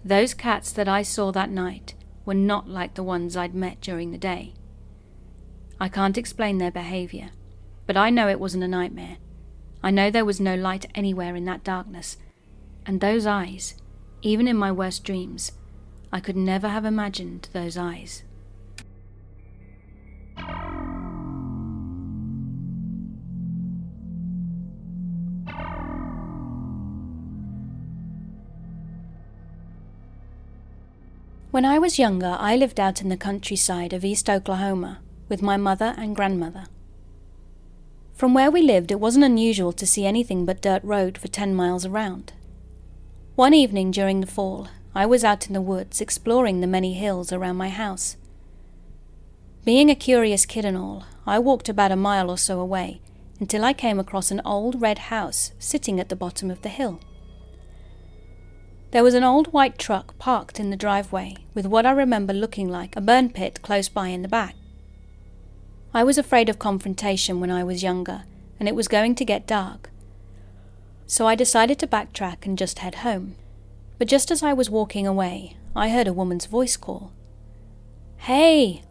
Those cats that I saw that night were not like the ones I'd met during the day. I can't explain their behavior, but I know it wasn't a nightmare. I know there was no light anywhere in that darkness, and those eyes, even in my worst dreams, I could never have imagined those eyes. When I was younger, I lived out in the countryside of East Oklahoma with my mother and grandmother. From where we lived, it wasn't unusual to see anything but dirt road for 10 miles around. One evening during the fall, I was out in the woods exploring the many hills around my house. Being a curious kid and all, I walked about a mile or so away until I came across an old red house sitting at the bottom of the hill. There was an old white truck parked in the driveway with what I remember looking like a burn pit close by in the back. I was afraid of confrontation when I was younger, and it was going to get dark. So I decided to backtrack and just head home. But just as I was walking away, I heard a woman's voice call. "Hey!"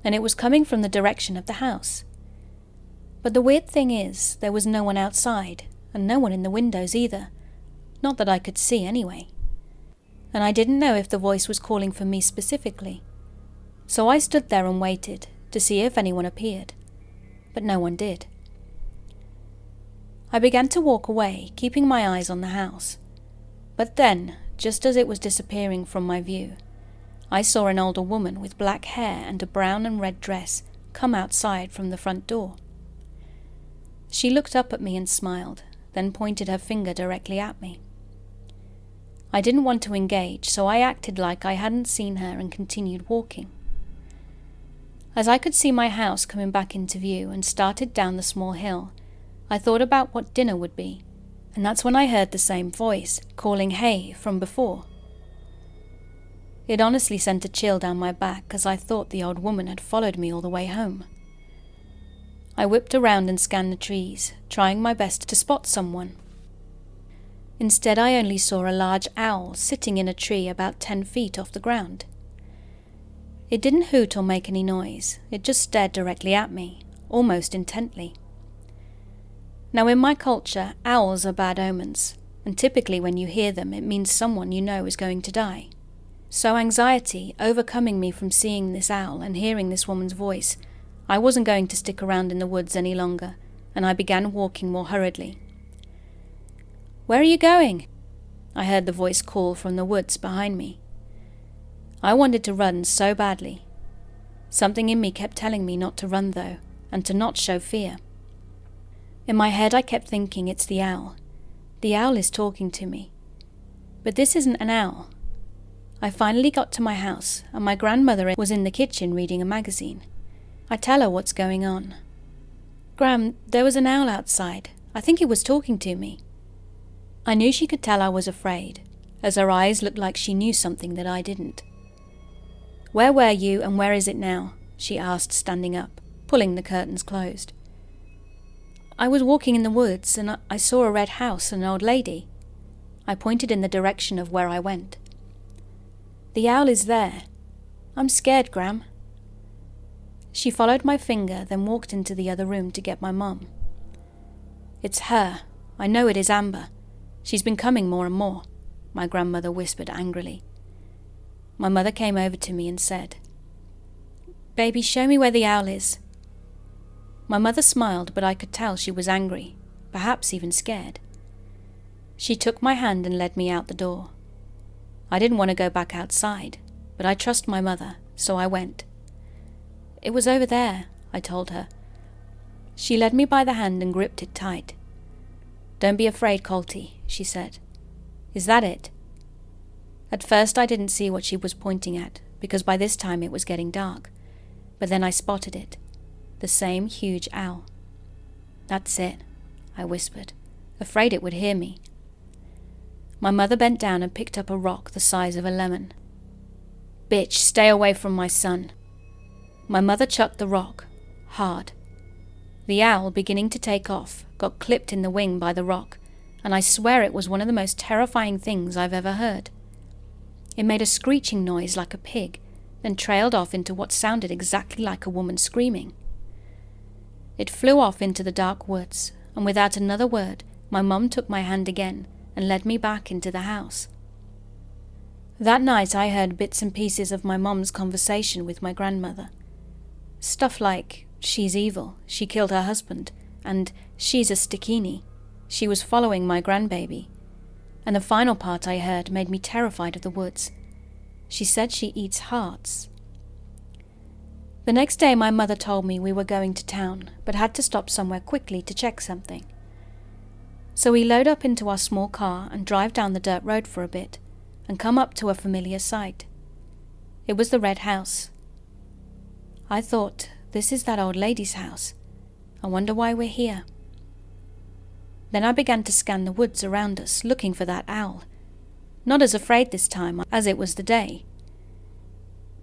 And it was coming from the direction of the house. But the weird thing is, there was no one outside, and no one in the windows either. Not that I could see anyway. And I didn't know if the voice was calling for me specifically. So I stood there and waited to see if anyone appeared. But no one did. I began to walk away, keeping my eyes on the house. But then, just as it was disappearing from my view, I saw an older woman with black hair and a brown and red dress come outside from the front door. She looked up at me and smiled, then pointed her finger directly at me. I didn't want to engage, so I acted like I hadn't seen her and continued walking. As I could see my house coming back into view and started down the small hill, I thought about what dinner would be, and that's when I heard the same voice, calling "Hey" from before. It honestly sent a chill down my back as I thought the old woman had followed me all the way home. I whipped around and scanned the trees, trying my best to spot someone. Instead, I only saw a large owl sitting in a tree about 10 feet off the ground. It didn't hoot or make any noise, it just stared directly at me, almost intently. Now in my culture, owls are bad omens, and typically when you hear them it means someone you know is going to die. So anxiety overcoming me from seeing this owl and hearing this woman's voice, I wasn't going to stick around in the woods any longer, and I began walking more hurriedly. "Where are you going?" I heard the voice call from the woods behind me. I wanted to run so badly. Something in me kept telling me not to run though, and to not show fear. In my head I kept thinking it's the owl. The owl is talking to me. But this isn't an owl. I finally got to my house, and my grandmother was in the kitchen reading a magazine. I tell her what's going on. "Gram, there was an owl outside. I think it was talking to me." I knew she could tell I was afraid, as her eyes looked like she knew something that I didn't. "Where were you, and where is it now?" she asked, standing up, pulling the curtains closed. "I was walking in the woods, and I saw a red house and an old lady." I pointed in the direction of where I went. "The owl is there. I'm scared, Gram." She followed my finger, then walked into the other room to get my mum. "It's her. I know it is Amber. She's been coming more and more," my grandmother whispered angrily. My mother came over to me and said, "Baby, show me where the owl is." My mother smiled, but I could tell she was angry, perhaps even scared. She took my hand and led me out the door. I didn't want to go back outside, but I trust my mother, so I went. "It was over there," I told her. She led me by the hand and gripped it tight. "Don't be afraid, Colty," she said. "Is that it?" At first I didn't see what she was pointing at, because by this time it was getting dark, but then I spotted it, the same huge owl. "That's it," I whispered, afraid it would hear me. My mother bent down and picked up a rock the size of a lemon. "Bitch, stay away from my son." My mother chucked the rock, hard. The owl, beginning to take off, got clipped in the wing by the rock, and I swear it was one of the most terrifying things I've ever heard. It made a screeching noise like a pig, then trailed off into what sounded exactly like a woman screaming. It flew off into the dark woods, and without another word, my mum took my hand again and led me back into the house. That night I heard bits and pieces of my mum's conversation with my grandmother. Stuff like, "She's evil, she killed her husband," and "She's a stickini, she was following my grandbaby." And the final part I heard made me terrified of the woods. She said she eats hearts. The next day my mother told me we were going to town, but had to stop somewhere quickly to check something. So we load up into our small car and drive down the dirt road for a bit, and come up to a familiar sight. It was the red house. I thought, this is that old lady's house. I wonder why we're here. Then I began to scan the woods around us, looking for that owl. Not as afraid this time, as it was the day.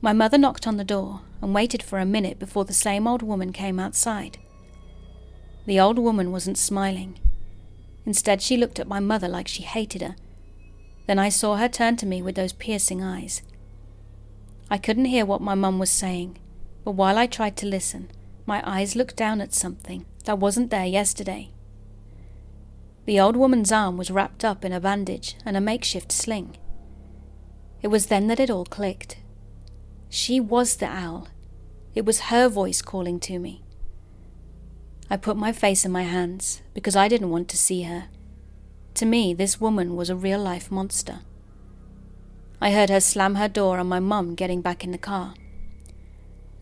My mother knocked on the door and waited for a minute before the same old woman came outside. The old woman wasn't smiling. Instead, she looked at my mother like she hated her. Then I saw her turn to me with those piercing eyes. I couldn't hear what my mum was saying, but while I tried to listen, my eyes looked down at something that wasn't there yesterday. The old woman's arm was wrapped up in a bandage and a makeshift sling. It was then that it all clicked. She was the owl. It was her voice calling to me. I put my face in my hands because I didn't want to see her. To me, this woman was a real-life monster. I heard her slam her door and my mum getting back in the car.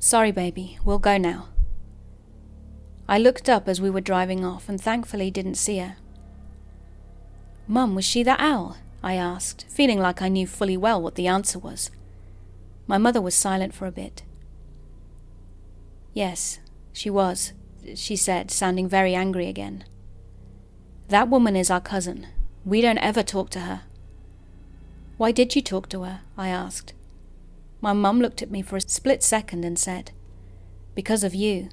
"Sorry, baby, we'll go now." I looked up as we were driving off and thankfully didn't see her. "Mum, was she that owl?" I asked, feeling like I knew fully well what the answer was. My mother was silent for a bit. "Yes, she was," she said, sounding very angry again. "That woman is our cousin. We don't ever talk to her." "Why did you talk to her?" I asked. My mum looked at me for a split second and said, "Because of you."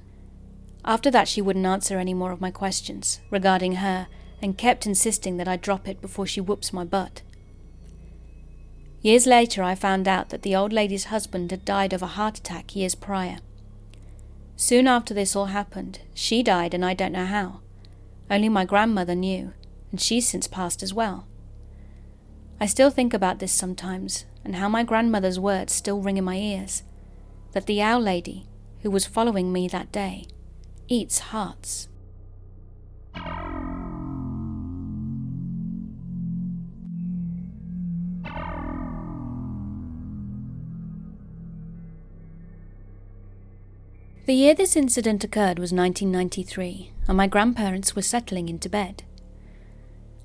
After that she wouldn't answer any more of my questions regarding her and kept insisting that I drop it before she whoops my butt. Years later I found out that the old lady's husband had died of a heart attack years prior. Soon after this all happened, she died and I don't know how. Only my grandmother knew, and she's since passed as well. I still think about this sometimes, and how my grandmother's words still ring in my ears, that the owl lady, who was following me that day, eats hearts. The year this incident occurred was 1993, and my grandparents were settling into bed.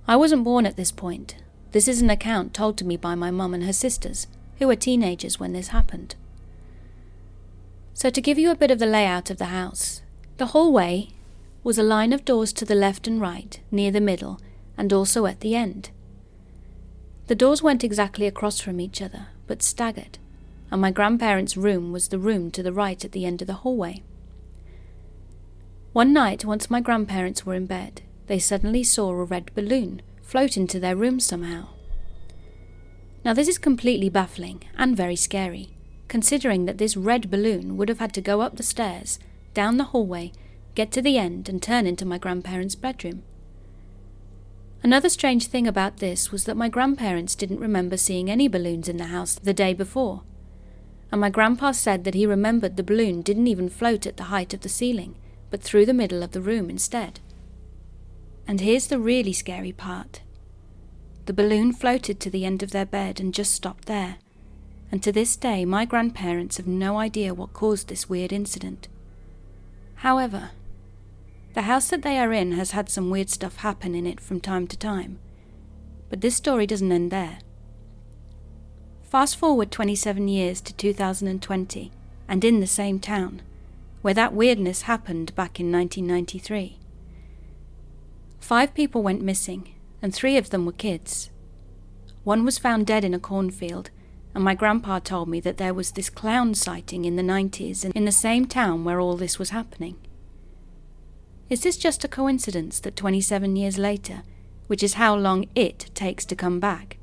I wasn't born at this point. This is an account told to me by my mum and her sisters, who were teenagers when this happened. So to give you a bit of the layout of the house, the hallway was a line of doors to the left and right, near the middle, and also at the end. The doors weren't exactly across from each other, but staggered, and my grandparents' room was the room to the right at the end of the hallway. One night, once my grandparents were in bed, they suddenly saw a red balloon float into their room somehow. Now this is completely baffling and very scary, considering that this red balloon would have had to go up the stairs, down the hallway, get to the end and turn into my grandparents' bedroom. Another strange thing about this was that my grandparents didn't remember seeing any balloons in the house the day before, and my grandpa said that he remembered the balloon didn't even float at the height of the ceiling, but through the middle of the room instead. And here's the really scary part. The balloon floated to the end of their bed and just stopped there, and to this day my grandparents have no idea what caused this weird incident. However, the house that they are in has had some weird stuff happen in it from time to time, but this story doesn't end there. Fast forward 27 years to 2020, and in the same town, where that weirdness happened back in 1993. 5 people went missing, and 3 of them were kids. One was found dead in a cornfield, and my grandpa told me that there was this clown sighting in the 90s in the same town where all this was happening. Is this just a coincidence that 27 years later, which is how long it takes to come back,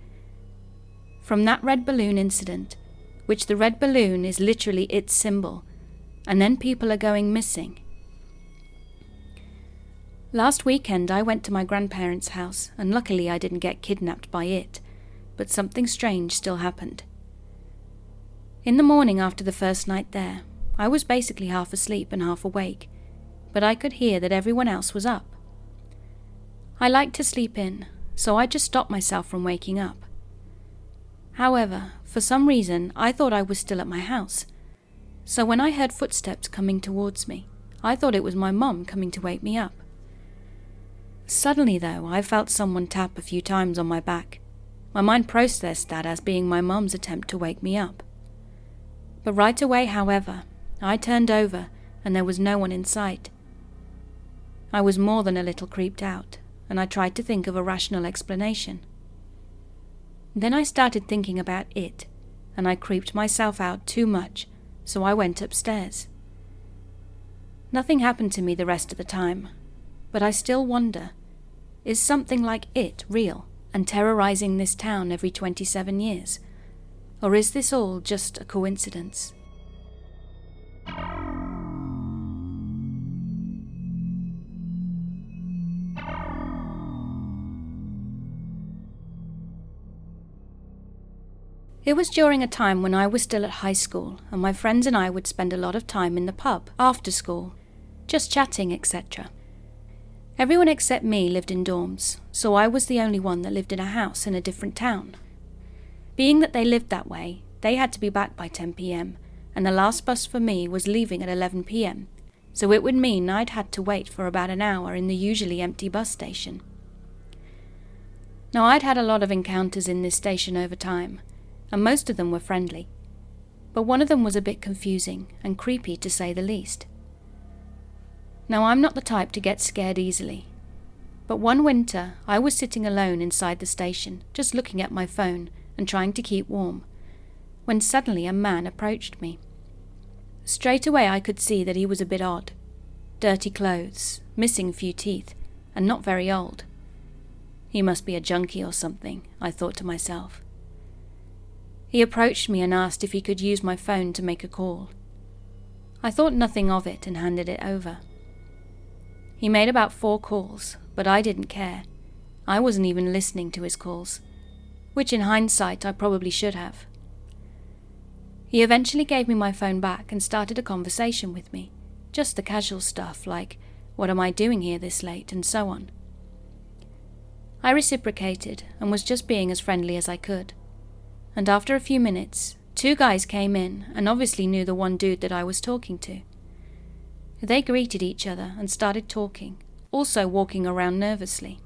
from that red balloon incident, which the red balloon is literally its symbol, and then people are going missing? Last weekend I went to my grandparents' house, and luckily I didn't get kidnapped by it, but something strange still happened. In the morning after the first night there, I was basically half asleep and half awake, but I could hear that everyone else was up. I like to sleep in, so I just stopped myself from waking up. However, for some reason I thought I was still at my house, so when I heard footsteps coming towards me, I thought it was my mum coming to wake me up. Suddenly though, I felt someone tap a few times on my back. My mind processed that as being my mum's attempt to wake me up. But right away, however, I turned over and there was no one in sight. I was more than a little creeped out, and I tried to think of a rational explanation. Then I started thinking about it, and I creeped myself out too much, so I went upstairs. Nothing happened to me the rest of the time, but I still wonder, is something like it real and terrorizing this town every 27 years? Or is this all just a coincidence? It was during a time when I was still at high school, and my friends and I would spend a lot of time in the pub after school, just chatting, etc. Everyone except me lived in dorms, so I was the only one that lived in a house in a different town. Being that they lived that way, they had to be back by 10 p.m, and the last bus for me was leaving at 11 p.m, so it would mean I'd had to wait for about an hour in the usually empty bus station. Now I'd had a lot of encounters in this station over time, and most of them were friendly, but one of them was a bit confusing and creepy to say the least. Now I'm not the type to get scared easily, but one winter I was sitting alone inside the station, just looking at my phone and trying to keep warm, when suddenly a man approached me. Straight away I could see that he was a bit odd. Dirty clothes, missing a few teeth, and not very old. He must be a junkie or something, I thought to myself. He approached me and asked if he could use my phone to make a call. I thought nothing of it and handed it over. He made about 4 calls, but I didn't care. I wasn't even listening to his calls, which in hindsight I probably should have. He eventually gave me my phone back and started a conversation with me, just the casual stuff like, "What am I doing here this late?" and so on. I reciprocated and was just being as friendly as I could. And after a few minutes, 2 guys came in and obviously knew the one dude that I was talking to. They greeted each other and started talking, also walking around nervously.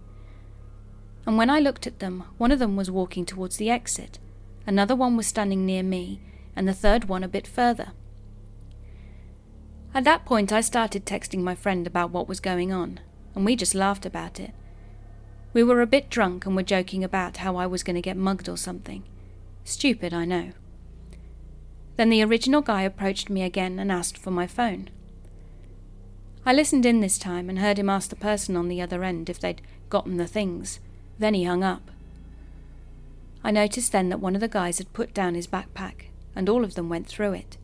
And when I looked at them, one of them was walking towards the exit, another one was standing near me, and the third one a bit further. At that point I started texting my friend about what was going on, and we just laughed about it. We were a bit drunk and were joking about how I was going to get mugged or something. Stupid, I know. Then the original guy approached me again and asked for my phone. I listened in this time and heard him ask the person on the other end if they'd gotten the things. Then he hung up. I noticed then that one of the guys had put down his backpack, and all of them went through it.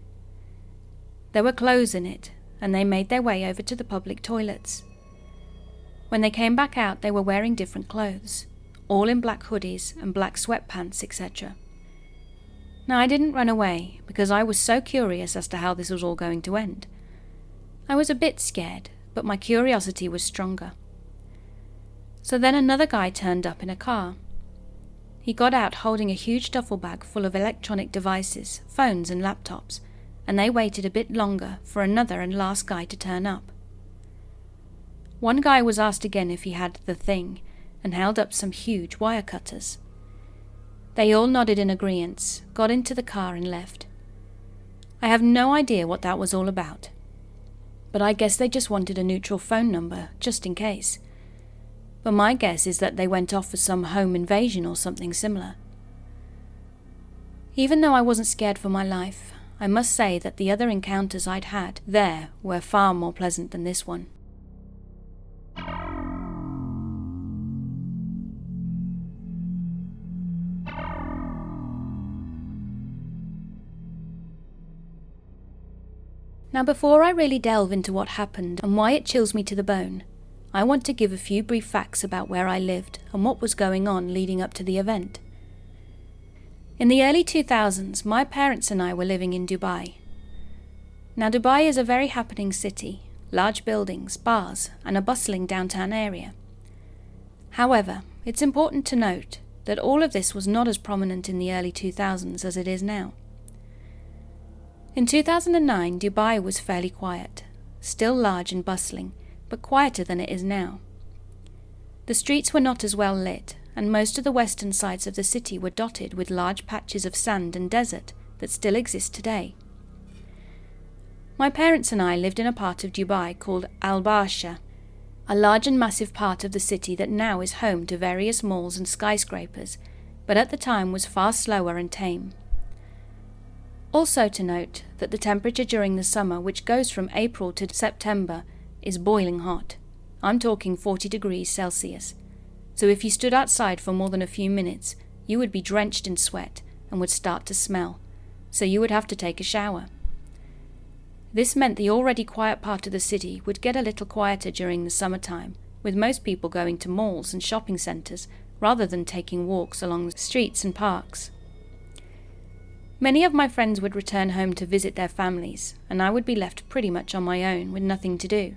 There were clothes in it, and they made their way over to the public toilets. When they came back out, they were wearing different clothes, all in black hoodies and black sweatpants, etc. Now, I didn't run away, because I was so curious as to how this was all going to end. I was a bit scared, but my curiosity was stronger. So then another guy turned up in a car. He got out holding a huge duffel bag full of electronic devices, phones and laptops, and they waited a bit longer for another and last guy to turn up. One guy was asked again if he had the thing, and held up some huge wire cutters. They all nodded in agreement, got into the car and left. I have no idea what that was all about, but I guess they just wanted a neutral phone number, just in case. But my guess is that they went off for some home invasion or something similar. Even though I wasn't scared for my life, I must say that the other encounters I'd had there were far more pleasant than this one. Now, before I really delve into what happened and why it chills me to the bone, I want to give a few brief facts about where I lived and what was going on leading up to the event. In the early 2000s, my parents and I were living in Dubai. Now, Dubai is a very happening city, large buildings, bars, and a bustling downtown area. However, it's important to note that all of this was not as prominent in the early 2000s as it is now. In 2009, Dubai was fairly quiet, still large and bustling, but quieter than it is now. The streets were not as well lit, and most of the western sides of the city were dotted with large patches of sand and desert that still exist today. My parents and I lived in a part of Dubai called Al-Barsha, a large and massive part of the city that now is home to various malls and skyscrapers, but at the time was far slower and tame. Also to note that the temperature during the summer, which goes from April to September, is boiling hot. I'm talking 40 degrees Celsius. So if you stood outside for more than a few minutes, you would be drenched in sweat and would start to smell, so you would have to take a shower. This meant the already quiet part of the city would get a little quieter during the summertime, with most people going to malls and shopping centres rather than taking walks along the streets and parks. Many of my friends would return home to visit their families, and I would be left pretty much on my own with nothing to do.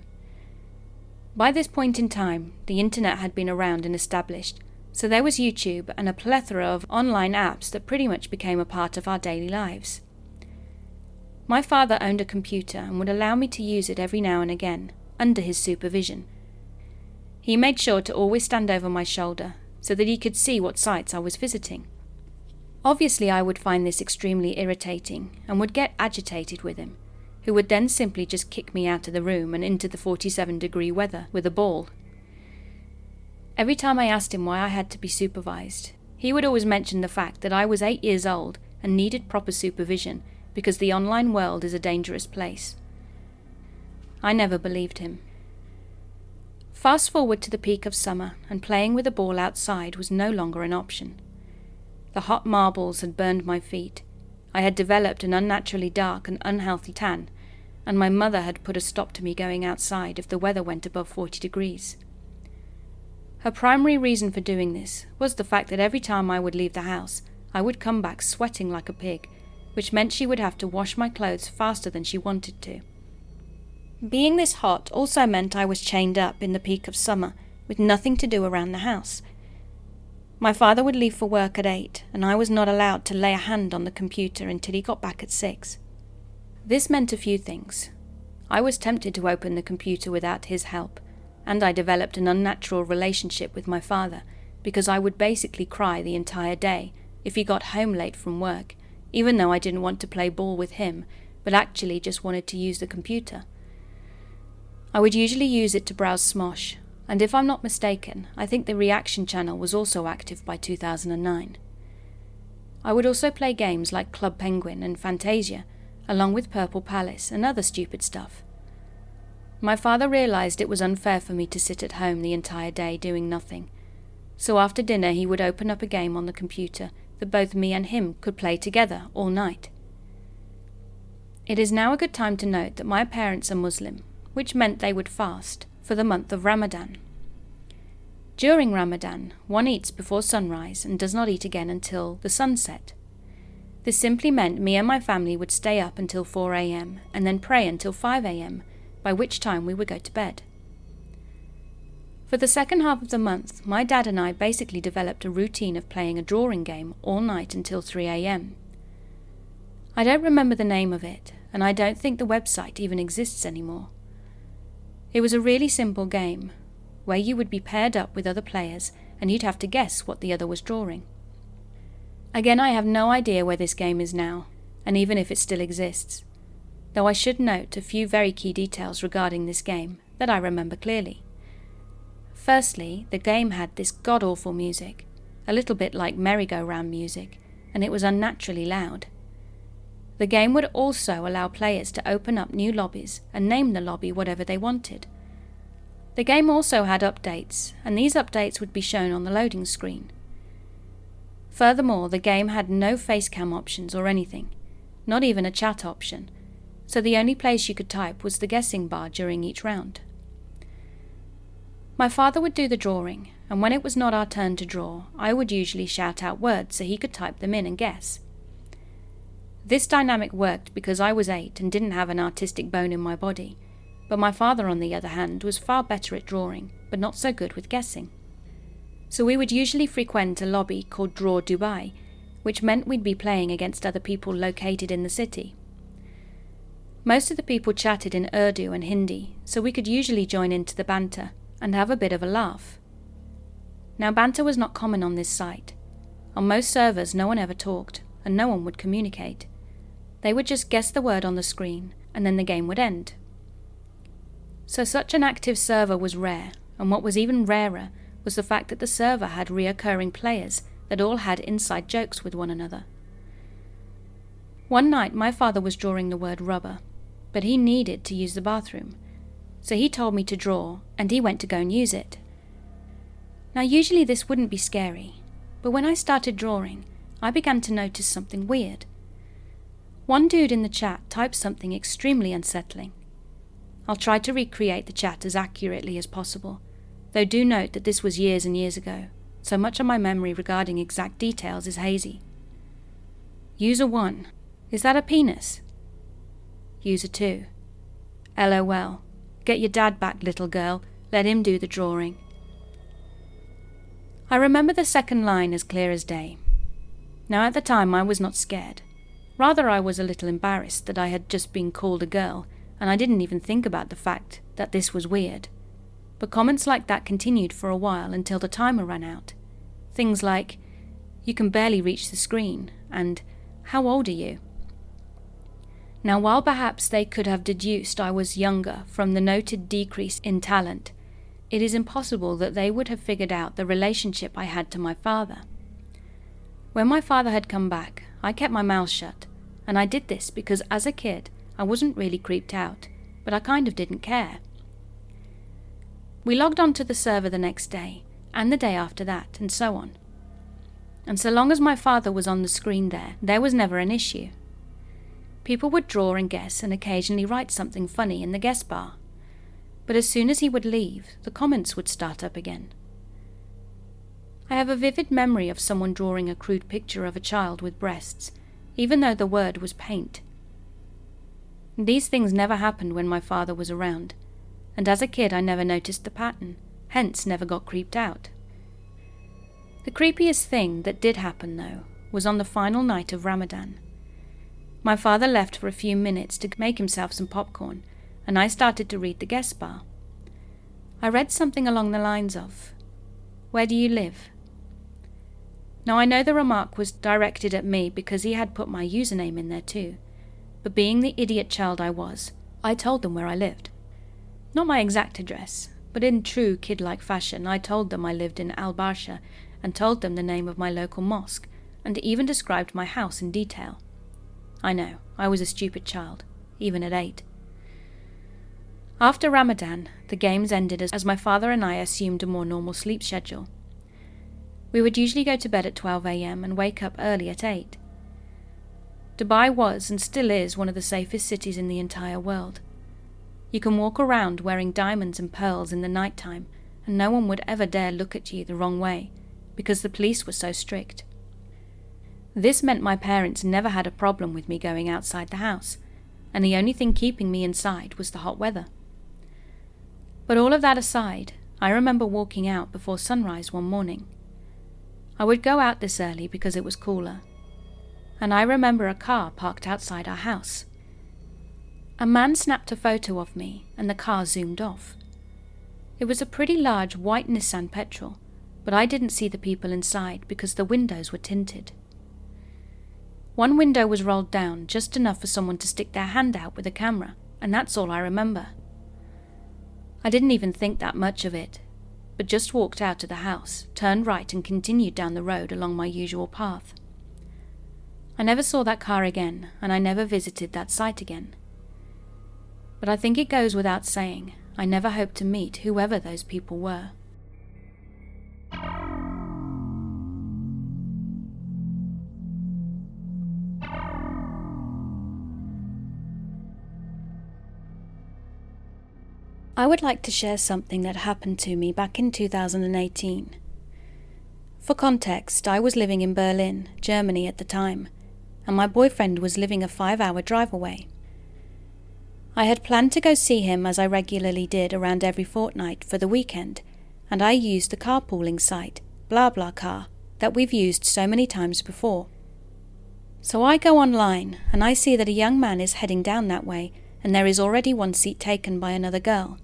By this point in time, the internet had been around and established, so there was YouTube and a plethora of online apps that pretty much became a part of our daily lives. My father owned a computer and would allow me to use it every now and again, under his supervision. He made sure to always stand over my shoulder, so that he could see what sites I was visiting. Obviously, I would find this extremely irritating and would get agitated with him, who would then simply just kick me out of the room and into the 47-degree weather with a ball. Every time I asked him why I had to be supervised, he would always mention the fact that I was 8 years old and needed proper supervision because the online world is a dangerous place. I never believed him. Fast forward to the peak of summer, and playing with a ball outside was no longer an option. The hot marbles had burned my feet. I had developed an unnaturally dark and unhealthy tan, and my mother had put a stop to me going outside if the weather went above 40 degrees. Her primary reason for doing this was the fact that every time I would leave the house, I would come back sweating like a pig, which meant she would have to wash my clothes faster than she wanted to. Being this hot also meant I was chained up in the peak of summer with nothing to do around the house. My father would leave for work at 8, and I was not allowed to lay a hand on the computer until he got back at 6. This meant a few things. I was tempted to open the computer without his help, and I developed an unnatural relationship with my father because I would basically cry the entire day if he got home late from work, even though I didn't want to play ball with him, but actually just wanted to use the computer. I would usually use it to browse Smosh, and if I'm not mistaken, I think the reaction channel was also active by 2009. I would also play games like Club Penguin and Fantasia, along with Purple Palace and other stupid stuff. My father realized it was unfair for me to sit at home the entire day doing nothing, so after dinner he would open up a game on the computer that both me and him could play together all night. It is now a good time to note that my parents are Muslim, which meant they would fast for the month of Ramadan. During Ramadan, one eats before sunrise and does not eat again until the sunset. This simply meant me and my family would stay up until 4 a.m. and then pray until 5 a.m., by which time we would go to bed. For the second half of the month, my dad and I basically developed a routine of playing a drawing game all night until 3 a.m. I don't remember the name of it, and I don't think the website even exists anymore. It was a really simple game, where you would be paired up with other players and you'd have to guess what the other was drawing. Again, I have no idea where this game is now, and even if it still exists, though I should note a few very key details regarding this game that I remember clearly. Firstly, the game had this god-awful music, a little bit like merry-go-round music, and it was unnaturally loud. The game would also allow players to open up new lobbies and name the lobby whatever they wanted. The game also had updates, and these updates would be shown on the loading screen. Furthermore, the game had no facecam options or anything, not even a chat option, so the only place you could type was the guessing bar during each round. My father would do the drawing, and when it was not our turn to draw, I would usually shout out words so he could type them in and guess. This dynamic worked because I was 8 and didn't have an artistic bone in my body, but my father, on the other hand, was far better at drawing, but not so good with guessing. So we would usually frequent a lobby called Draw Dubai, which meant we'd be playing against other people located in the city. Most of the people chatted in Urdu and Hindi, so we could usually join into the banter and have a bit of a laugh. Now, banter was not common on this site. On most servers, no one ever talked, and no one would communicate. They would just guess the word on the screen, and then the game would end. So such an active server was rare, and what was even rarer was the fact that the server had reoccurring players that all had inside jokes with one another. One night my father was drawing the word rubber, but he needed to use the bathroom, so he told me to draw, and he went to go and use it. Now usually this wouldn't be scary, but when I started drawing, I began to notice something weird. One dude in the chat typed something extremely unsettling. I'll try to recreate the chat as accurately as possible, though do note that this was years and years ago, so much of my memory regarding exact details is hazy. User 1. Is that a penis? User 2. LOL. Get your dad back, little girl. Let him do the drawing. I remember the second line as clear as day. Now at the time I was not scared. Rather I was a little embarrassed that I had just been called a girl, and I didn't even think about the fact that this was weird. But comments like that continued for a while until the timer ran out. Things like, "You can barely reach the screen," and "How old are you?" Now while perhaps they could have deduced I was younger from the noted decrease in talent, it is impossible that they would have figured out the relationship I had to my father. When my father had come back, I kept my mouth shut, and I did this because as a kid I wasn't really creeped out, but I kind of didn't care. We logged onto the server the next day, and the day after that, and so on. And so long as my father was on the screen there was never an issue. People would draw and guess and occasionally write something funny in the guess bar. But as soon as he would leave, the comments would start up again. I have a vivid memory of someone drawing a crude picture of a child with breasts, even though the word was paint. These things never happened when my father was around, and as a kid I never noticed the pattern, hence never got creeped out. The creepiest thing that did happen, though, was on the final night of Ramadan. My father left for a few minutes to make himself some popcorn, and I started to read the guest bar. I read something along the lines of, "Where do you live?" Now I know the remark was directed at me because he had put my username in there too, but being the idiot child I was, I told them where I lived. Not my exact address, but in true kid-like fashion I told them I lived in Al-Barsha and told them the name of my local mosque, and even described my house in detail. I know, I was a stupid child, even at 8. After Ramadan, the games ended as my father and I assumed a more normal sleep schedule. We would usually go to bed at 12 a.m. and wake up early at 8. Dubai was and still is one of the safest cities in the entire world. You can walk around wearing diamonds and pearls in the night time, and no one would ever dare look at you the wrong way, because the police were so strict. This meant my parents never had a problem with me going outside the house, and the only thing keeping me inside was the hot weather. But all of that aside, I remember walking out before sunrise one morning. I would go out this early because it was cooler, and I remember a car parked outside our house. A man snapped a photo of me and the car zoomed off. It was a pretty large white Nissan Petrol, but I didn't see the people inside because the windows were tinted. One window was rolled down just enough for someone to stick their hand out with a camera, and that's all I remember. I didn't even think that much of it, but just walked out of the house, turned right and continued down the road along my usual path. I never saw that car again, and I never visited that site again. But I think it goes without saying, I never hoped to meet whoever those people were. I would like to share something that happened to me back in 2018. For context, I was living in Berlin, Germany at the time, and my boyfriend was living a 5-hour drive away. I had planned to go see him as I regularly did around every fortnight for the weekend, and I used the carpooling site, BlaBlaCar, that we've used so many times before. So I go online and I see that a young man is heading down that way, and there is already one seat taken by another girl.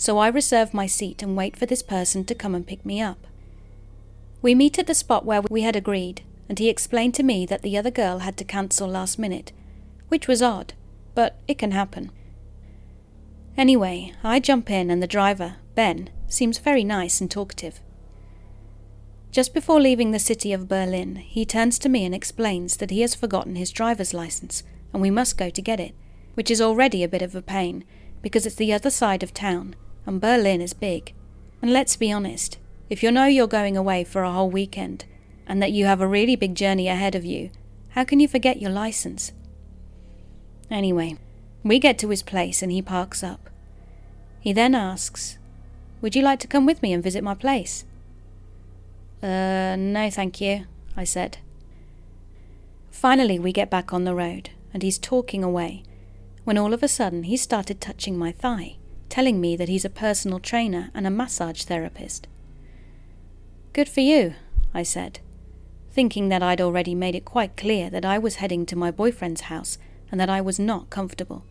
So I reserve my seat and wait for this person to come and pick me up. We meet at the spot where we had agreed, and he explained to me that the other girl had to cancel last minute, which was odd, but it can happen. Anyway, I jump in and the driver, Ben, seems very nice and talkative. Just before leaving the city of Berlin, he turns to me and explains that he has forgotten his driver's license and we must go to get it, which is already a bit of a pain because it's the other side of town and Berlin is big. And let's be honest, if you know you're going away for a whole weekend and that you have a really big journey ahead of you, how can you forget your license? Anyway, we get to his place and he parks up. He then asks, "Would you like to come with me and visit my place?" No thank you, I said. Finally we get back on the road and he's talking away when all of a sudden he started touching my thigh, telling me that he's a personal trainer and a massage therapist. "Good for you," I said, thinking that I'd already made it quite clear that I was heading to my boyfriend's house and that I was not comfortable.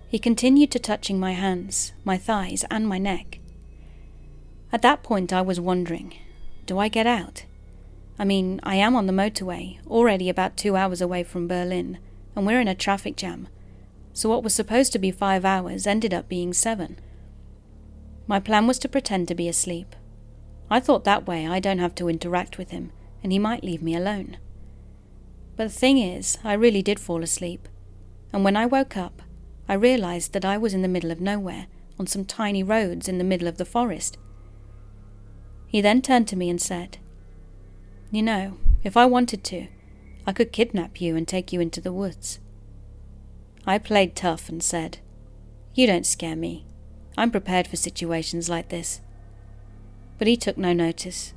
He continued to touching my hands, my thighs and my neck. At that point I was wondering, do I get out? I mean, I am on the motorway, already about 2 hours away from Berlin, and we're in a traffic jam, so what was supposed to be 5 hours ended up being 7. My plan was to pretend to be asleep. I thought that way I don't have to interact with him, and he might leave me alone. But the thing is, I really did fall asleep, and when I woke up, I realized that I was in the middle of nowhere, on some tiny roads in the middle of the forest. He then turned to me and said, "You know, if I wanted to, I could kidnap you and take you into the woods." I played tough and said, "You don't scare me. I'm prepared for situations like this." But he took no notice.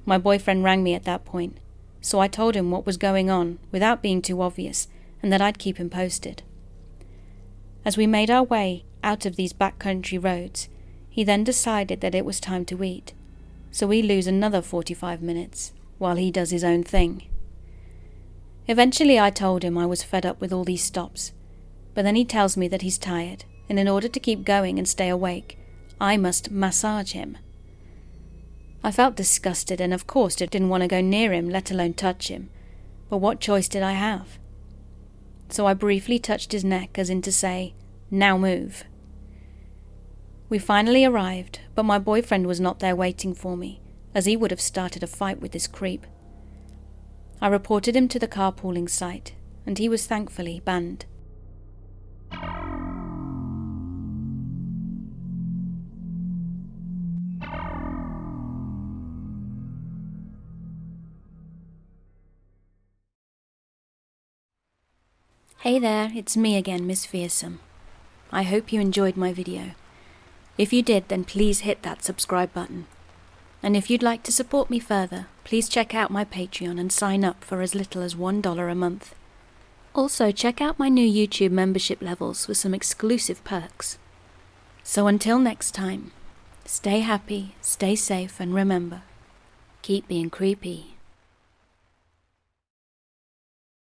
My boyfriend rang me at that point, so I told him what was going on without being too obvious and that I'd keep him posted. As we made our way out of these backcountry roads, he then decided that it was time to eat, so we lose another 45 minutes while he does his own thing. Eventually I told him I was fed up with all these stops, but then he tells me that he's tired, and in order to keep going and stay awake, I must massage him. I felt disgusted and of course didn't want to go near him, let alone touch him, but what choice did I have? So I briefly touched his neck as in to say, "Now move." We finally arrived, but my boyfriend was not there waiting for me, as he would have started a fight with this creep. I reported him to the carpooling site, and he was thankfully banned. Hey there, it's me again, Miss Fearsome. I hope you enjoyed my video. If you did, then please hit that subscribe button. And if you'd like to support me further, please check out my Patreon and sign up for as little as $1 a month. Also, check out my new YouTube membership levels with some exclusive perks. So until next time, stay happy, stay safe, and remember, keep being creepy.